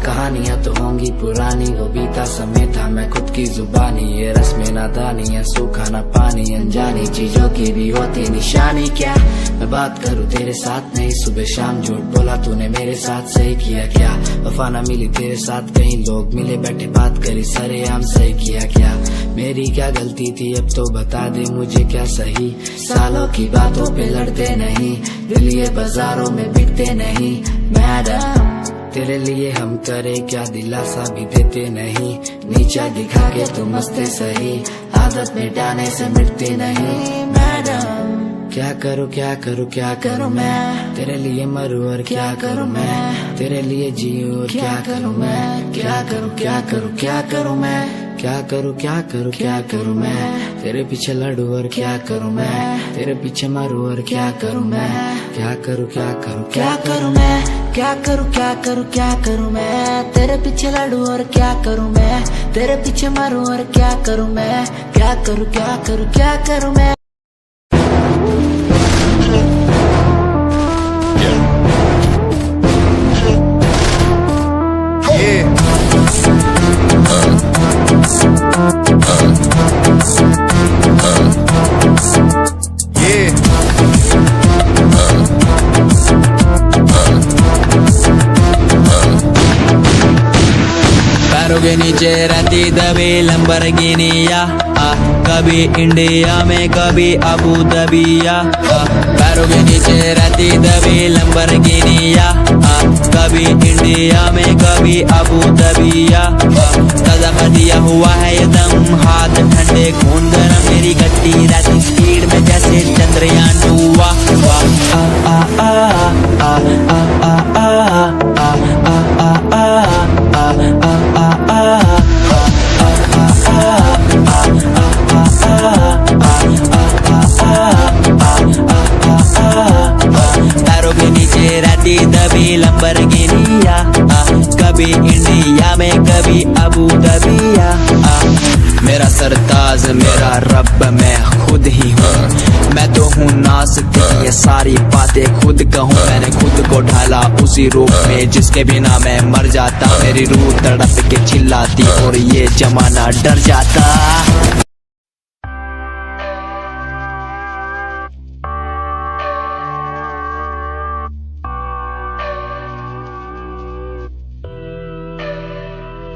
Speaker 10: कहानियां तो होंगी पुरानी, वो बीता समय था मैं खुद की जुबानी। ये रस्में नादानी है, सूखा ना पानी, अनजानी चीजों की भी होती निशानी। क्या मैं बात करूं तेरे साथ नहीं, सुबह शाम झूठ बोला तूने मेरे साथ, सही किया क्या? वफा ना मिली तेरे साथ, कई लोग मिले बैठे बात करी सरेआम, सही किया क्या? मेरी क्या गलती थी अब तो बता दे मुझे, क्या सही? सालों की बातों पे लड़ते नहीं, दिल ये बाजारों में बिकते नहीं। मैडम तेरे लिए हम करे क्या, दिलासा भी देते नहीं। नीचा दिखा के तुम मस्ते सही, आदत मिटाने से मिटते नहीं। मैडम क्या करूँ क्या करूँ क्या करूँ मैं, तेरे लिए मरूँ और क्या करूँ मैं, तेरे लिए जीऊँ और क्या करूँ मैं। क्या करूँ क्या करूँ क्या करूँ मैं, क्या करूँ क्या करूँ क्या करूँ मैं, तेरे पीछे लड़ूँ और क्या करूँ मैं, तेरे पीछे मरूँ और क्या करूँ मैं। क्या करूँ क्या करूँ क्या करूँ मैं, क्या करूँ क्या करूँ क्या करूँ मैं, तेरे पीछे लड़ूँ और क्या करूँ मैं, तेरे पीछे मरूँ और क्या करूँ मैं। क्या करूँ क्या करूँ क्या करूँ मैं।
Speaker 7: पैरों के नीचे रहती दबी लंबरगिनिया, कभी इंडिया में कभी अबू दबिया। पैरों के नीचे रहती दबी लंबरगिनिया, कभी इंडिया में कभी अबू दबिया। तज़ा दिया हुआ है ये दम, हाथ ठंडे खून गरम, मेरी गट्टी रहती स्पीड में जैसे चंद्रयान 2। पैरों के नीचे रहती दबी लंबरगिनिया, कभी इंडिया में कभी अबू दबिया। मेरा सरताज मेरा रब मैं खुद ही हूँ। मैं तो हूँ नासते ये सारी बातें खुद कहूँ। मैंने खुद को ढाला उसी रूप में जिसके बिना मैं मर जाता। मेरी रूह तड़प के चिल्लाती और ये जमाना डर जाता।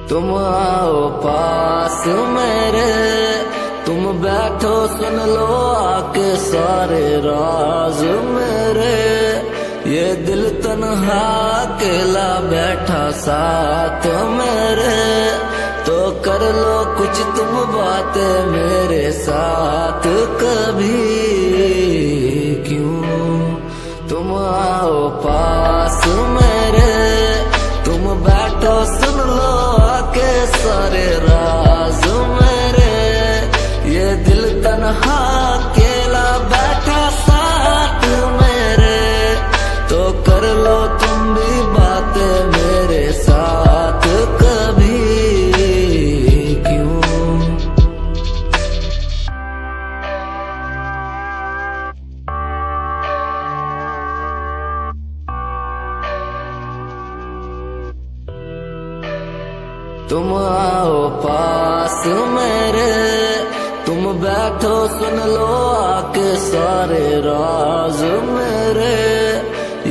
Speaker 10: तुम आओ पास मेरे, तुम बैठो सुन लो आके सारे राज मेरे। ये दिल तन्हा अकेला बैठा साथ मेरे, तो कर लो कुछ तुम बातें मेरे साथ कभी। क्यों तुम आओ पास मेरे, तुम बैठो सुन लो आके सारे राज मेरे। ये दिल तन्हा अकेला बैठा साथ मेरे, तो कर लो तुम भी बातें मेरे साथ कभी। क्यों तुम आओ पास मेरे, तुम बैठो सुन लो आके सारे राज मेरे।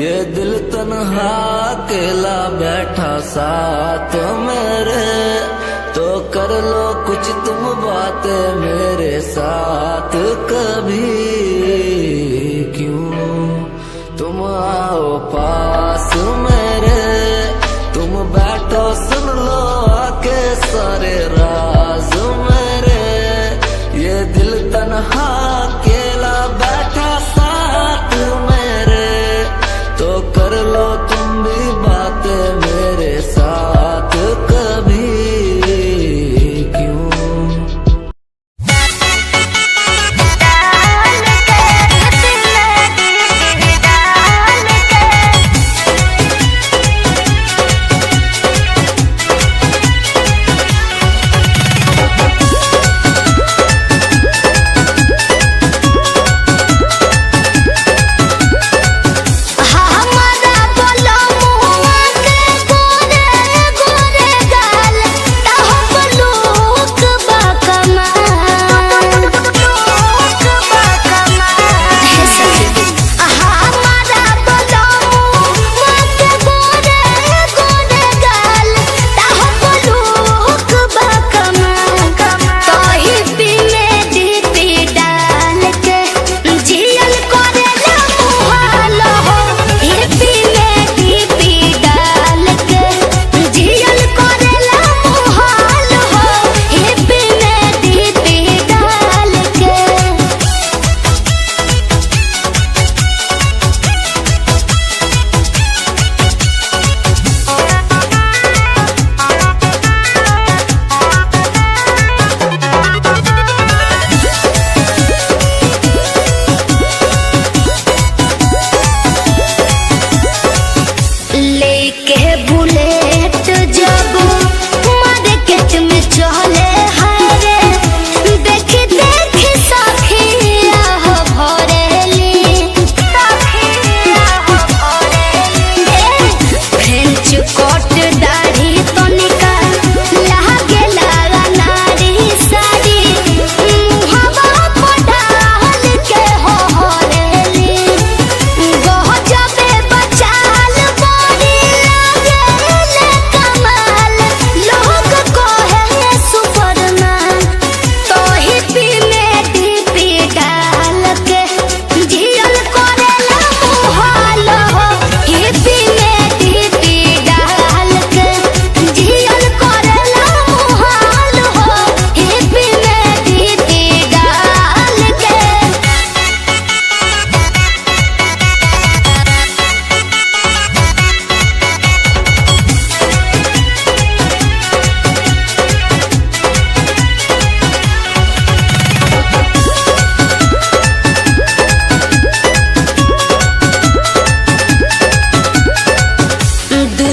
Speaker 10: ये दिल तन्हा अकेला बैठा साथ मेरे, तो कर लो कुछ तुम बातें मेरे साथ कभी। क्यों तुम आओ पास मेरे, तुम बैठो सुन लो आके सारे राज मेरे। ये दिल तन्हा अकेला बैठा साथ मेरे, तो कर लो तुम भी बातें मेरे साथ कभी। क्यों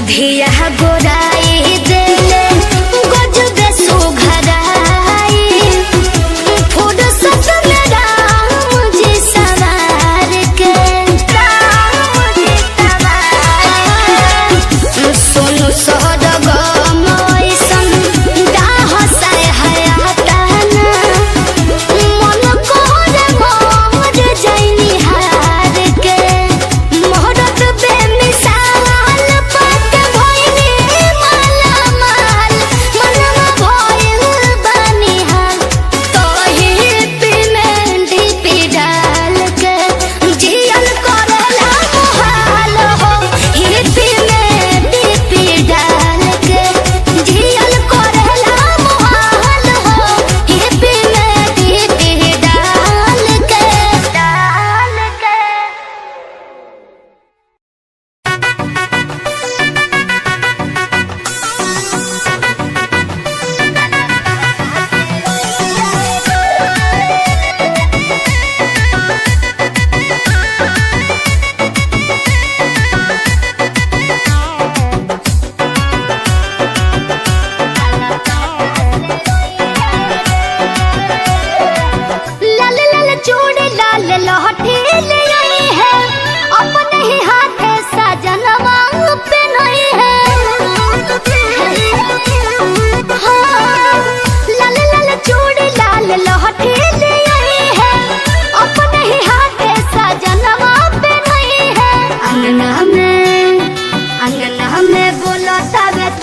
Speaker 2: धिया गोराई देले गजबे सुघराई।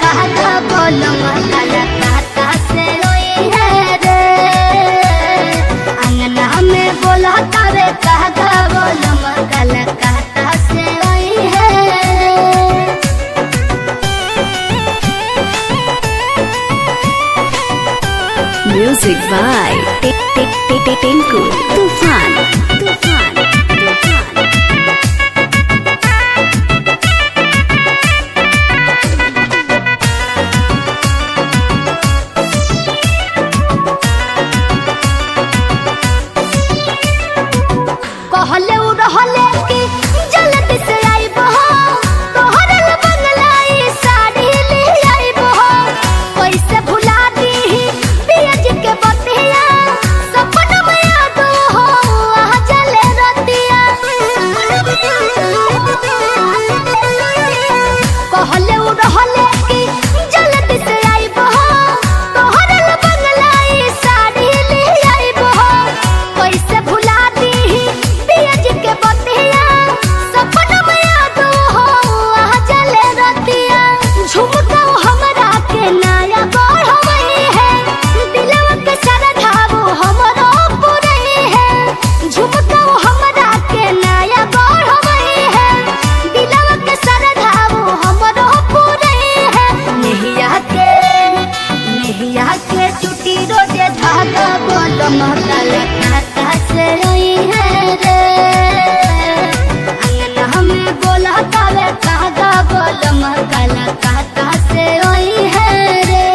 Speaker 2: कहा बोलो काला काता से रोई है रे अंगना में बोला तावे कहा बोलो काला काता से रोई है।
Speaker 4: Music by Tinku Tufan.
Speaker 2: कहले उ रहले कि जल्दी से आइबो तोहरे बंगलाई साड़ी ले आइबो कैसे भुला दी पियज के बतिया सपन में याद हो आ जले रतिया कहले उ रहले कि जल्दी से आइबो तोहरे बंगलाई साड़ी ले आइबो कैसे भुला दी पियज के बतिया सपन में याद हो आ जले रतिया झुमका हमरा के नया बढ़वई है दिलवा के सरधावो हमरो पुरई है झुमका हमरा के नया बढ़वई है दिलवा के सरधावो हमरो पुरई है नेहिया के टूटी रोजे धागा बोलो महकाला काता से रोई है रे अंगना में बोला तावे कहा बोलो महकाला काता से रोई है रे।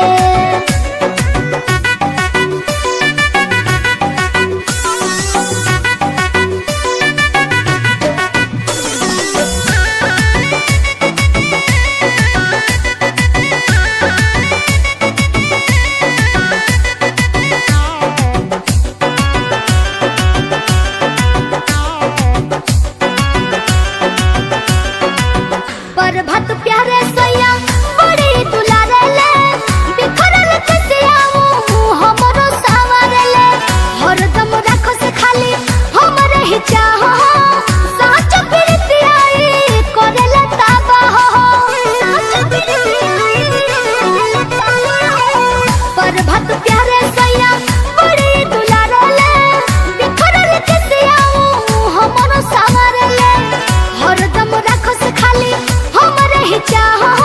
Speaker 2: पर भत प्यारे सैया बड़ी दुलारे ले बिखरल कसियाऊ हमरो सावरे ले हरदम राखो से खाली हमरे ही चाहो साच प्रीतियाई करेला ताबा हो पर भत प्यारे सैया बड़ी दुलारे ले बिखरल कसियाऊ हमरो सावरे ले हरदम राखो से खाली हमरे ही चाहो